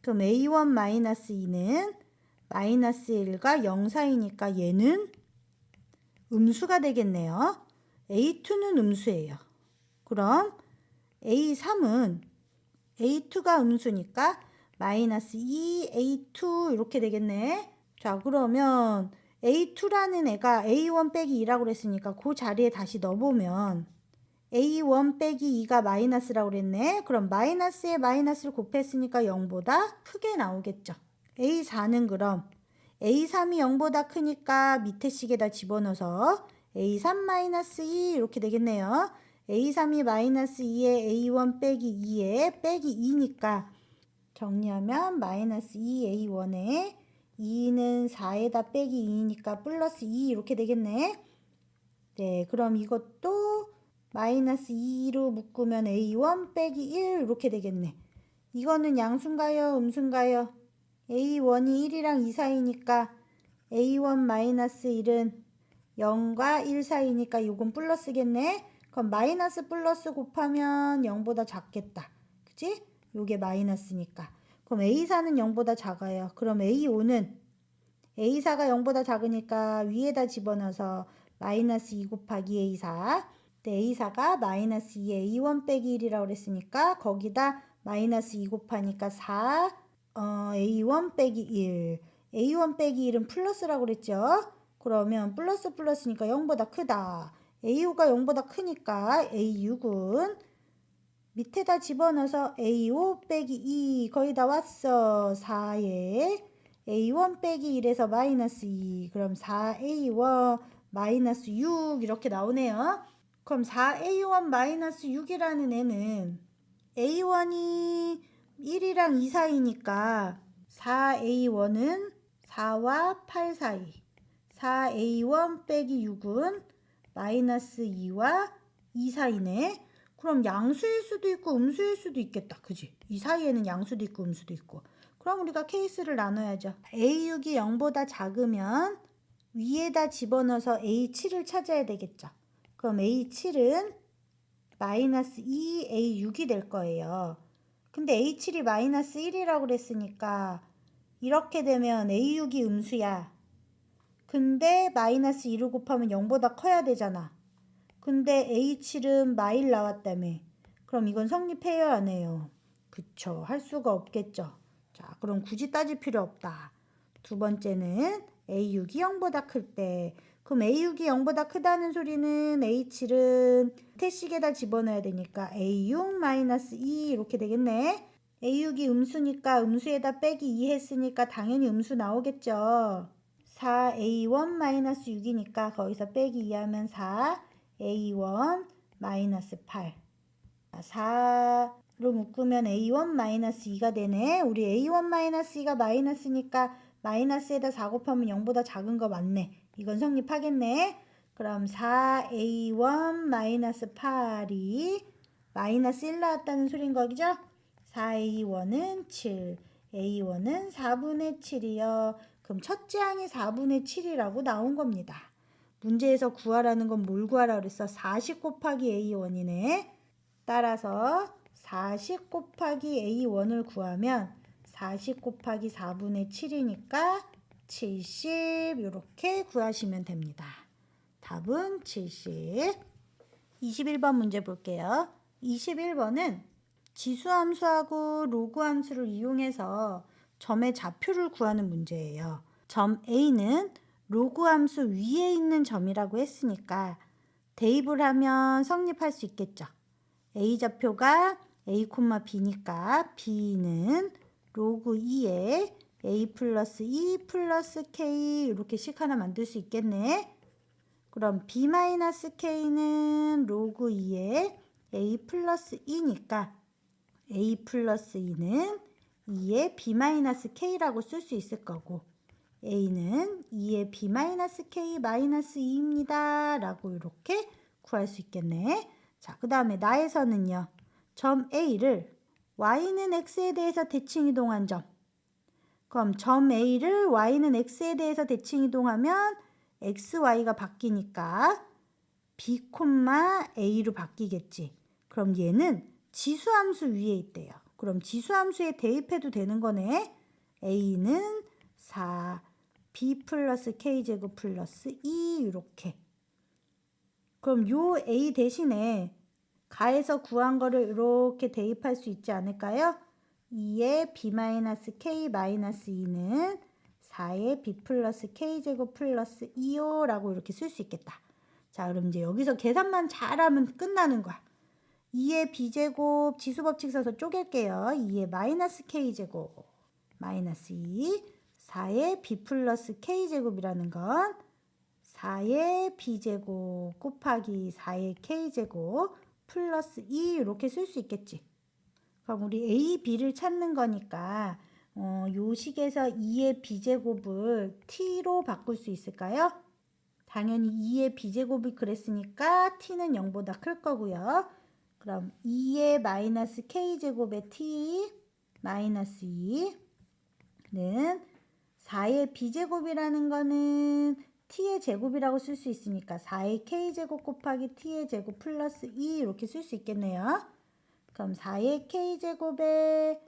그럼 A1-2는 마이너스 1과 0 사이니까 얘는 음수가 되겠네요. A2는 음수예요. 그럼 A3은 A2가 음수니까 마이너스 2A2 이렇게 되겠네. 자, 그러면 A2라는 애가 A1 빼기 2라고 그랬으니까 그 자리에 다시 넣어보면 A1 빼기 2가 마이너스라고 그랬네. 그럼 마이너스에 마이너스를 곱했으니까 0보다 크게 나오겠죠. A4는 그럼 A3이 0보다 크니까 밑에 식에다 집어넣어서 A3-2 이렇게 되겠네요. A3이 마이너스 2에 A1 빼기 2에 빼기 2니까 정리하면 마이너스 2A1에 2는 4에다 빼기 2니까 플러스 2 이렇게 되겠네. 네, 그럼 이것도 마이너스 2로 묶으면 A1 빼기 1 이렇게 되겠네. 이거는 양수인가요? 음수인가요? A1이 1이랑 2 사이니까 A1 마이너스 1은 0과 1 사이니까 이건 플러스겠네. 그럼 마이너스 플러스 곱하면 0보다 작겠다. 그치? 요게 마이너스니까. 그럼 A4는 0보다 작아요. 그럼 A5는 A4가 0보다 작으니까 위에다 집어넣어서 마이너스 2 곱하기 A4. 네, A4가 마이너스 2에 A1 빼기 1이라고 그랬으니까 거기다 마이너스 2 곱하니까 4 A1 빼기 1. A1 빼기 1은 플러스라고 그랬죠? 그러면 플러스 플러스니까 0보다 크다. A5가 0보다 크니까 A6은 밑에다 집어넣어서 A5 빼기 2 거의 다 왔어. 4에 A1 빼기 1에서 마이너스 2. 그럼 4A1 마이너스 6 이렇게 나오네요. 그럼 4A1 마이너스 6이라는 애는 A1이 1이랑 2 사이니까 4A1은 4와 8 사이. 4A1 빼기 6은 마이너스 2와 2 사이네. 그럼 양수일 수도 있고 음수일 수도 있겠다. 그지? 이 사이에는 양수도 있고 음수도 있고. 그럼 우리가 케이스를 나눠야죠. A6이 0보다 작으면 위에다 집어넣어서 A7을 찾아야 되겠죠. 그럼 A7은 마이너스 2A6이 될 거예요. 근데 A7이 마이너스 1이라고 그랬으니까 이렇게 되면 A6이 음수야. 근데 마이너스 2를 곱하면 0보다 커야 되잖아. 근데 A7은 마일 나왔다며. 그럼 이건 성립해요, 안 해요? 그쵸. 할 수가 없겠죠. 자, 그럼 굳이 따질 필요 없다. 두 번째는 A6이 0보다 클 때. 그럼 A6이 0보다 크다는 소리는 A7은 태식에다 집어넣어야 되니까 A6-2 이렇게 되겠네. A6이 음수니까 음수에다 빼기 2 했으니까 당연히 음수 나오겠죠. 4A1-6이니까 거기서 빼기 2 하면 4A1-8. 4로 묶으면 A1-2가 되네. 우리 A1-2가 마이너스니까 마이너스에다 4 곱하면 0보다 작은 거 맞네. 이건 성립하겠네. 그럼 4A1-8이 마이너스 1 나왔다는 소린 거죠? 4A1은 7, A1은 4분의 7이요. 그럼 첫째 항이 4분의 7이라고 나온 겁니다. 문제에서 구하라는 건 뭘 구하라 그랬어? 40 곱하기 A1이네. 따라서 40 곱하기 A1을 구하면 40 곱하기 4분의 7이니까 70 이렇게 구하시면 됩니다. 답은 70. 21번 문제 볼게요. 21번은 지수함수하고 로그함수를 이용해서 점의 좌표를 구하는 문제예요. 점 A는 로그함수 위에 있는 점이라고 했으니까 대입을 하면 성립할 수 있겠죠. A 좌표가 A, B니까 B는 로그 2에 A 플러스 2 플러스 K 이렇게 식 하나 만들 수 있겠네. 그럼 B 마이너스 K는 로그 2에 A 플러스 2니까 A 플러스 2는 2의 B 마이너스 K라고 쓸 수 있을 거고 A는 2의 B 마이너스 K 마이너스 2입니다. 라고 이렇게 구할 수 있겠네. 자, 그 다음에 나에서는요. 점 A를 Y는 X에 대해서 대칭 이동한 점. 그럼 점 A를 Y는 X에 대해서 대칭 이동하면 XY가 바뀌니까 B, A로 바뀌겠지. 그럼 얘는 지수함수 위에 있대요. 그럼 지수함수에 대입해도 되는 거네. A는 4, B 플러스 K제곱 플러스 2 이렇게. 그럼 요 A 대신에 가에서 구한 거를 이렇게 대입할 수 있지 않을까요? 2의 B-K-2는 4의 B 플러스 K제곱 플러스 2요 라고 이렇게 쓸 수 있겠다. 자, 그럼 이제 여기서 계산만 잘하면 끝나는 거야. 2의 B제곱 지수법칙 써서 쪼갤게요. 2의 마이너스 K제곱 마이너스 2 4의 b 플러스 k제곱이라는 건 4의 b제곱 곱하기 4의 k제곱 플러스 2 이렇게 쓸 수 있겠지. 그럼 우리 a, b를 찾는 거니까 요 식에서 2의 b제곱을 t로 바꿀 수 있을까요? 당연히 2의 b제곱이 그랬으니까 t는 0보다 클 거고요. 그럼 2의 마이너스 k제곱의 t 마이너스 2는 4의 b제곱이라는 거는 t의 제곱이라고 쓸 수 있으니까 4의 k제곱 곱하기 t의 제곱 플러스 2 이렇게 쓸 수 있겠네요. 그럼 4의 k제곱에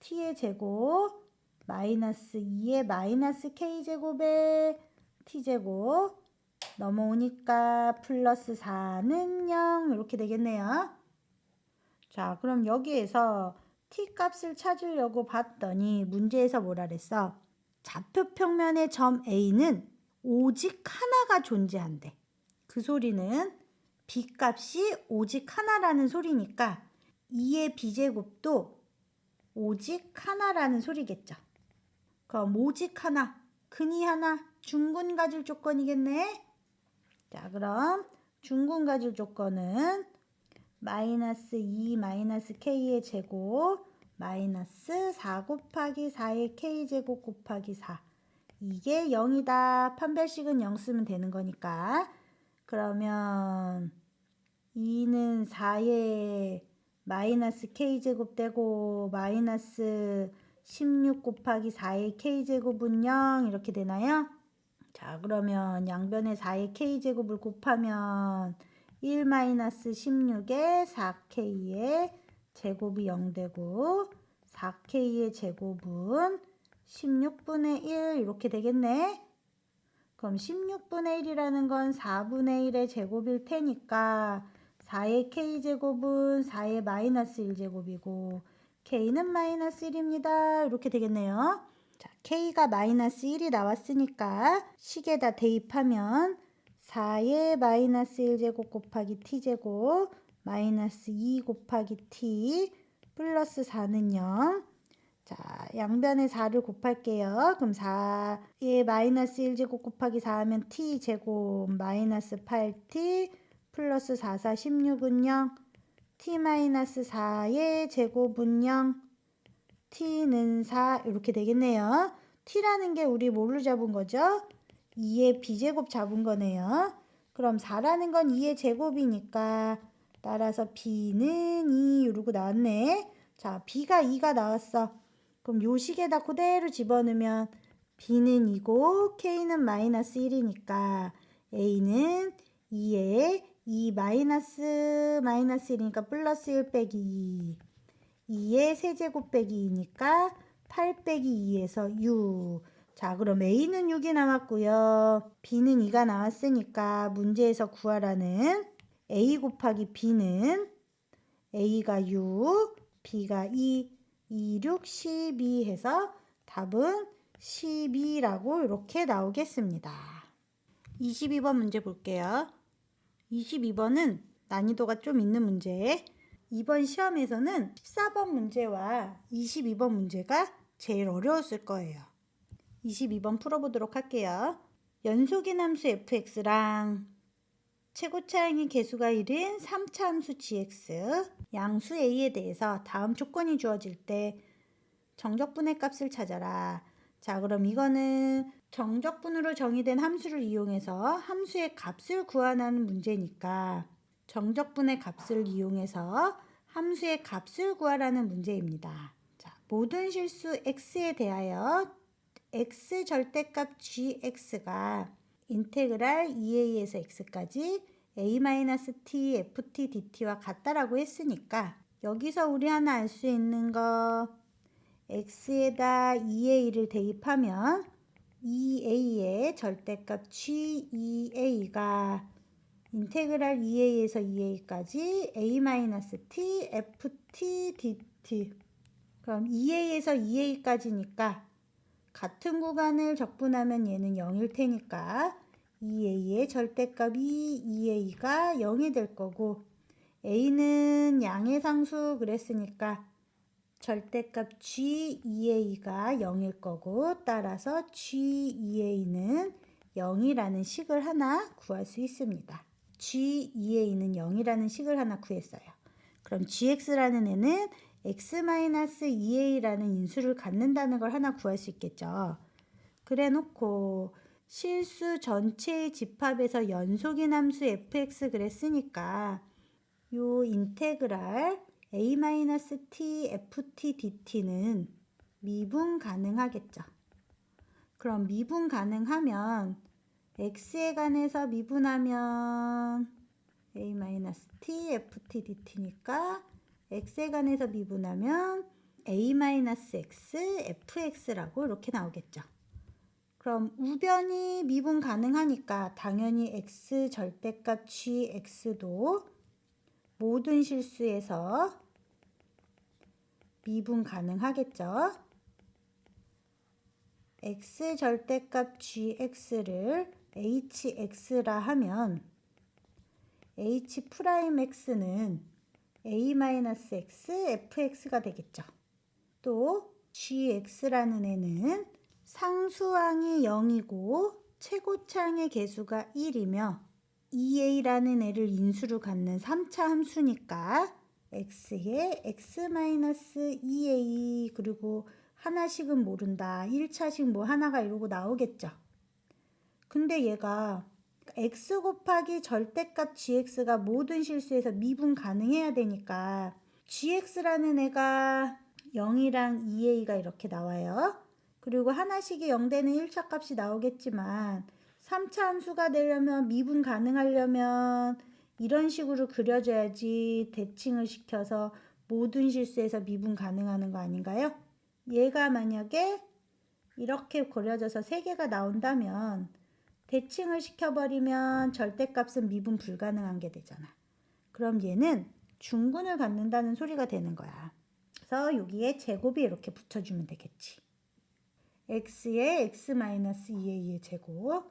t의 제곱 마이너스 2의 마이너스 k제곱에 t제곱 넘어오니까 플러스 4는 0 이렇게 되겠네요. 자, 그럼 여기에서 t 값을 찾으려고 봤더니 문제에서 뭐라 그랬어? 좌표 평면의 점 A는 오직 하나가 존재한대. 그 소리는 b 값이 오직 하나라는 소리니까 2의 b제곱도 오직 하나라는 소리겠죠. 그럼 오직 하나, 근이 하나, 중근 가질 조건이겠네. 자, 그럼 중근 가질 조건은 마이너스 2 마이너스 k의 제곱 마이너스 4 곱하기 4의 k제곱 곱하기 4 이게 0이다. 판별식은 0 쓰면 되는 거니까. 그러면 2는 4의 마이너스 k제곱 되고 마이너스 16 곱하기 4의 k제곱은 0 이렇게 되나요? 자, 그러면 양변에 4의 k제곱을 곱하면 1 마이너스 16에 4k의 제곱이 0 되고 4k의 제곱은 16분의 1 이렇게 되겠네. 그럼 16분의 1이라는 건 4분의 1의 제곱일 테니까 4의 k제곱은 4의 마이너스 1제곱이고 k는 마이너스 1입니다. 이렇게 되겠네요. 자, k가 마이너스 1이 나왔으니까 식에다 대입하면 4의 마이너스 1제곱 곱하기 t제곱 마이너스 2 곱하기 t 플러스 4는 0. 자, 양변에 4를 곱할게요. 그럼 4의 마이너스 1제곱 곱하기 4 하면 t제곱 마이너스 8t 플러스 4, 4, 16은 0. t 마이너스 4의 제곱은 0. t는 4 이렇게 되겠네요. t라는 게 우리 뭘로 잡은 거죠? 2의 b제곱 잡은 거네요. 그럼 4라는 건 2의 제곱이니까 따라서 b는 2 이러고 나왔네. 자, b가 2가 나왔어. 그럼 요 식에다 그대로 집어넣으면 b는 2고 k는 마이너스 1이니까 a는 2에 2 마이너스 1이니까 플러스 1 빼기 2의 세제곱 빼기 2니까 8 빼기 2에서 6. 자, 그럼 a는 6이 나왔고요. b는 2가 나왔으니까 문제에서 구하라는 a 곱하기 b는 a가 6, b가 2, 2, 6, 12 해서 답은 12라고 이렇게 나오겠습니다. 22번 문제 볼게요. 22번은 난이도가 좀 있는 문제. 이번 시험에서는 14번 문제와 22번 문제가 제일 어려웠을 거예요. 22번 풀어보도록 할게요. 연속인 함수 fx랑 최고차항의 개수가 1인 3차 함수 gx 양수 a에 대해서 다음 조건이 주어질 때 정적분의 값을 찾아라. 자, 그럼 이거는 정적분으로 정의된 함수를 이용해서 함수의 값을 구하는 문제니까 정적분의 값을 이용해서 함수의 값을 구하라는 문제입니다. 자, 모든 실수 x에 대하여 x 절대값 gx가 인테그랄 2a에서 x까지 a-t ft dt와 같다라고 했으니까 여기서 우리 하나 알 수 있는 거 x에다 2a를 대입하면 2a의 절대값 g2a가 인테그랄 2a에서 2a까지 a-t ft dt 그럼 2a에서 2a까지니까 같은 구간을 적분하면 얘는 0일 테니까 2a의 절대값이 2a가 0이 될 거고 a는 양의 상수 그랬으니까 절대값 G2A가 0일 거고 따라서 G2A는 0이라는 식을 하나 구할 수 있습니다. G2A는 0이라는 식을 하나 구했어요. 그럼 GX라는 애는 X-2A라는 인수를 갖는다는 걸 하나 구할 수 있겠죠. 그래 놓고 실수 전체의 집합에서 연속인 함수 fx 그랬으니까 요 인테그랄 a-t ft dt는 미분 가능하겠죠. 그럼 미분 가능하면 x에 관해서 미분하면 a-t ft dt니까 x에 관해서 미분하면 a-x fx라고 이렇게 나오겠죠. 그럼 우변이 미분 가능하니까 당연히 x 절대값 gx도 모든 실수에서 미분 가능하겠죠. x 절대값 gx를 hx라 하면 h'x는 a-x fx가 되겠죠. 또 gx라는 애는 상수항이 0이고 최고차항의 개수가 1이며 2a라는 애를 인수로 갖는 3차 함수니까 x에 x-2a 그리고 하나씩은 모른다. 1차씩 뭐 하나가 이러고 나오겠죠. 근데 얘가 x 곱하기 절대값 gx가 모든 실수에서 미분 가능해야 되니까 gx라는 애가 0이랑 2a가 이렇게 나와요. 그리고 하나씩이 0되는 1차 값이 나오겠지만 3차 함수가 되려면 미분 가능하려면 이런 식으로 그려줘야지 대칭을 시켜서 모든 실수에서 미분 가능하는 거 아닌가요? 얘가 만약에 이렇게 그려져서 3개가 나온다면 대칭을 시켜버리면 절대값은 미분 불가능한 게 되잖아. 그럼 얘는 중근을 갖는다는 소리가 되는 거야. 그래서 여기에 제곱이 이렇게 붙여주면 되겠지. x에 x-2a의 제곱.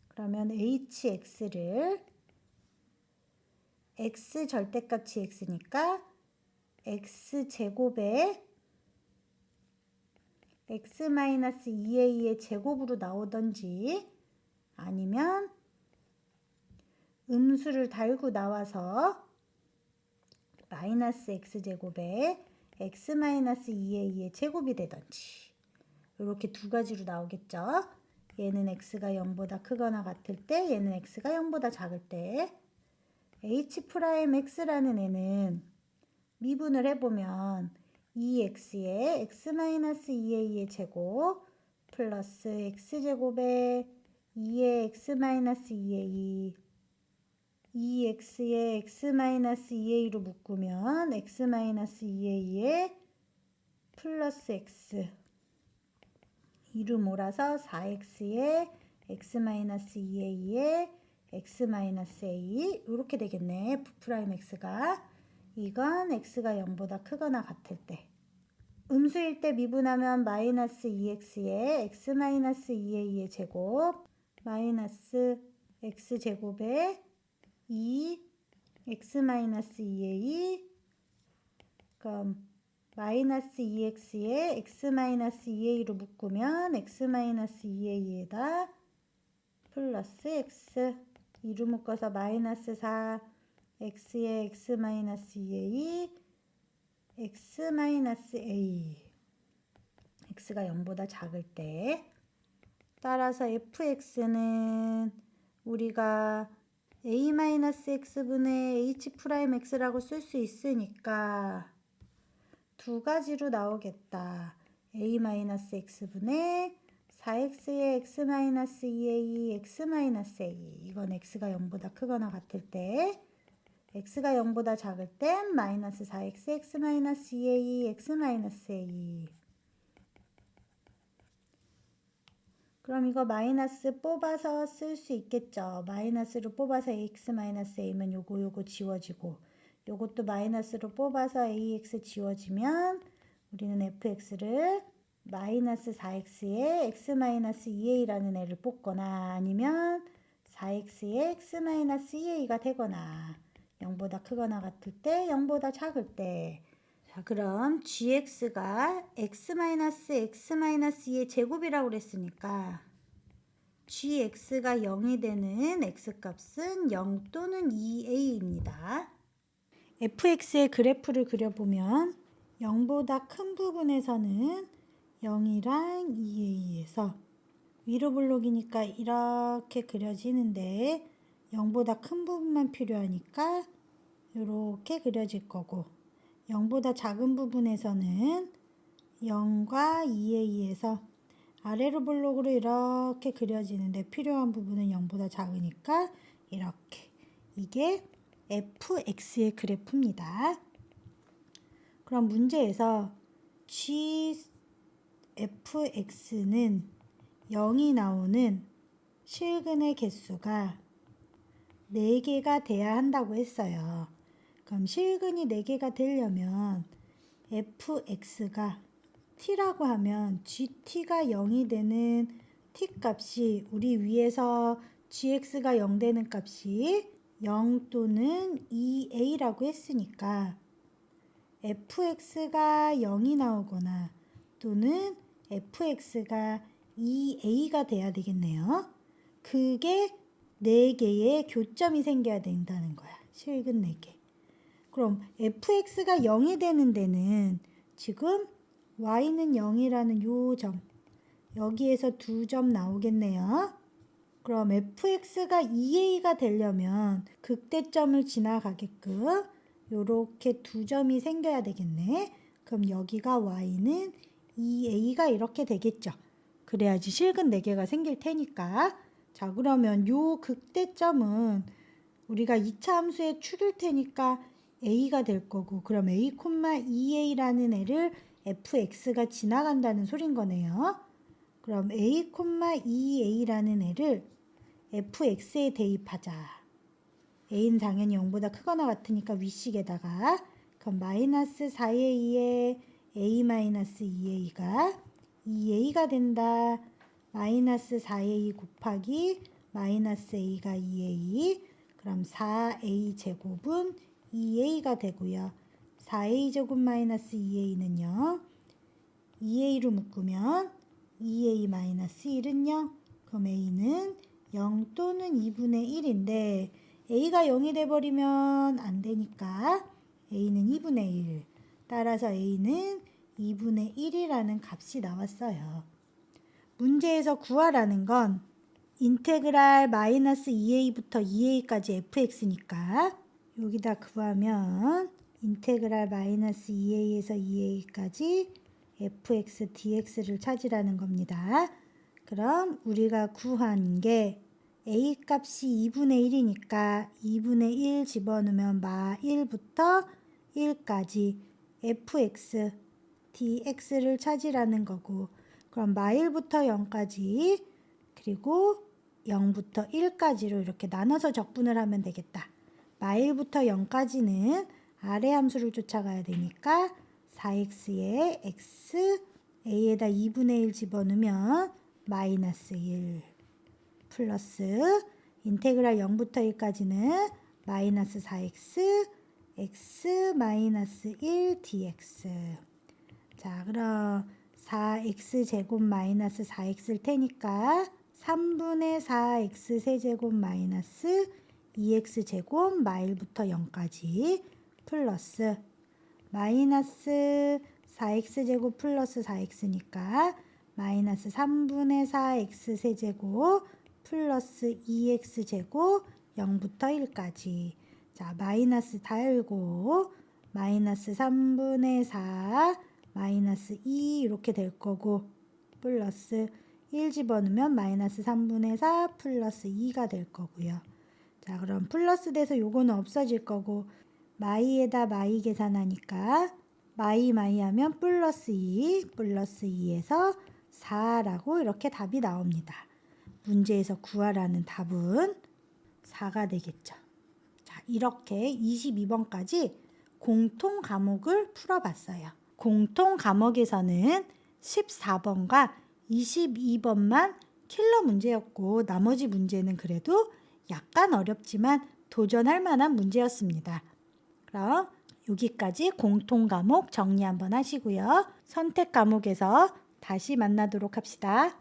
그러면 hx를 x 절대값 gx니까 x제곱에 x-2a의 제곱으로 나오던지 아니면 음수를 달고 나와서 마이너스 x제곱에 x-2a의 제곱이 되던지 이렇게 두 가지로 나오겠죠. 얘는 x가 0보다 크거나 같을 때 얘는 x가 0보다 작을 때 h'x라는 애는 미분을 해보면 2x에 x-2a의 제곱 플러스 x제곱에 2의 x-2a 2x에 x-2a로 묶으면 x-2a에 플러스 x 2로 몰아서 4x에 x-2a에 x-a 이렇게 되겠네. f'x가 이건 x가 0보다 크거나 같을 때 음수일 때 미분하면 마이너스 2x에 x-2a의 제곱 마이너스 x제곱에 2 x-2a 그럼 마이너스 2x에 x-2a로 묶으면 x-2a에다 플러스 x 2로 묶어서 마이너스 4 x에 x-2a x-a x가 0보다 작을 때 따라서 fx는 우리가 a-x분의 h'x라고 쓸 수 있으니까 두 가지로 나오겠다. a-x분의 4x의 x-2a x-a 이건 x가 0보다 크거나 같을 때 x가 0보다 작을 땐 마이너스 4x x-2a x-a 그럼 이거 마이너스 뽑아서 쓸 수 있겠죠. 마이너스로 뽑아서 ax-a면 요거 지워지고 요것도 마이너스로 뽑아서 ax 지워지면 우리는 fx를 마이너스 4x에 x-2a라는 애를 뽑거나 아니면 4x에 x-2a가 되거나 0보다 크거나 같을 때 0보다 작을 때 자, 그럼 gx가 x-2의 제곱이라고 그랬으니까 gx가 0이 되는 x값은 0 또는 2a입니다. fx의 그래프를 그려보면 0보다 큰 부분에서는 0이랑 2a에서 위로 블록이니까 이렇게 그려지는데 0보다 큰 부분만 필요하니까 이렇게 그려질 거고, 0보다 작은 부분에서는 0과 2a에서 아래로 블록으로 이렇게 그려지는데 필요한 부분은 0보다 작으니까 이렇게. 이게 fx의 그래프입니다. 그럼 문제에서 gfx는 0이 나오는 실근의 개수가 4개가 돼야 한다고 했어요. 그럼 실근이 4개가 되려면 fx가 t라고 하면 gt가 0이 되는 t 값이, 우리 위에서 gx가 0 되는 값이 0 또는 2a라고 했으니까 fx가 0이 나오거나 또는 fx가 2a가 돼야 되겠네요. 그게 4개의 교점이 생겨야 된다는 거야. 실근 4개. 그럼 fx가 0이 되는 데는 지금 y는 0이라는 요 점, 여기에서 2점 나오겠네요. 그럼 fx가 2a가 되려면 극대점을 지나가게끔 요렇게 2점이 생겨야 되겠네. 그럼 여기가 y는 2a가 이렇게 되겠죠. 그래야지 실근 4개가 생길 테니까. 자, 그러면 요 극대점은 우리가 2차 함수에 축일 테니까 a가 될 거고, 그럼 a, 2a라는 애를 fx가 지나간다는 소린 거네요. 그럼 a, 2a라는 애를 fx에 대입하자. a는 당연히 0보다 크거나 같으니까 위식에다가, 그럼 마이너스 4a에 a-2a가 2a가 된다. 마이너스 4a 곱하기 마이너스 a가 2a, 그럼 4a 제곱은 2a가 되고요. 4a 제곱 마이너스 2a는요. 2a로 묶으면 2a 마이너스 1은 0. 그럼 a는 0 또는 2분의 1인데 a가 0이 돼버리면 안 되니까 a는 2분의 1. 따라서 a는 2분의 1이라는 값이 나왔어요. 문제에서 구하라는 건 인테그랄 마이너스 2a부터 2a까지 fx니까 여기다 구하면 인테그랄 마이너스 2a에서 2a까지 fx dx를 찾으라는 겁니다. 그럼 우리가 구한 게 a 값이 2분의 1이니까 2분의 1 집어넣으면 마 1부터 1까지 fx dx를 찾으라는 거고, 그럼 마 1부터 0까지 그리고 0부터 1까지로 이렇게 나눠서 적분을 하면 되겠다. 마 1부터 0까지는 아래 함수를 쫓아가야 되니까 4x에 x, a에다 2분의 1 집어넣으면 마이너스 1 플러스 인테그랄 0부터 1까지는 마이너스 4x, x 마이너스 1 dx. 자, 그럼 4x 제곱 마이너스 4x일 테니까 3분의 4x 세제곱 마이너스 2x 제곱 마 1부터 0까지 플러스 마이너스 4x 제곱 플러스 4x니까 마이너스 3분의 4x 세제곱 플러스 2x 제곱 0부터 1까지. 자, 마이너스 달고 마이너스 3분의 4 마이너스 2 이렇게 될 거고, 플러스 1 집어넣으면 마이너스 3분의 4 플러스 2가 될 거고요. 자, 그럼 플러스 돼서 요거는 없어질 거고, 마이에다 마이 계산하니까 마이 하면 플러스 2, 플러스 2에서 4라고 이렇게 답이 나옵니다. 문제에서 구하라는 답은 4가 되겠죠. 자, 이렇게 22번까지 공통 과목을 풀어봤어요. 공통 과목에서는 14번과 22번만 킬러 문제였고, 나머지 문제는 그래도 약간 어렵지만 도전할 만한 문제였습니다. 그럼 여기까지 공통 과목 정리 한번 하시고요. 선택 과목에서 다시 만나도록 합시다.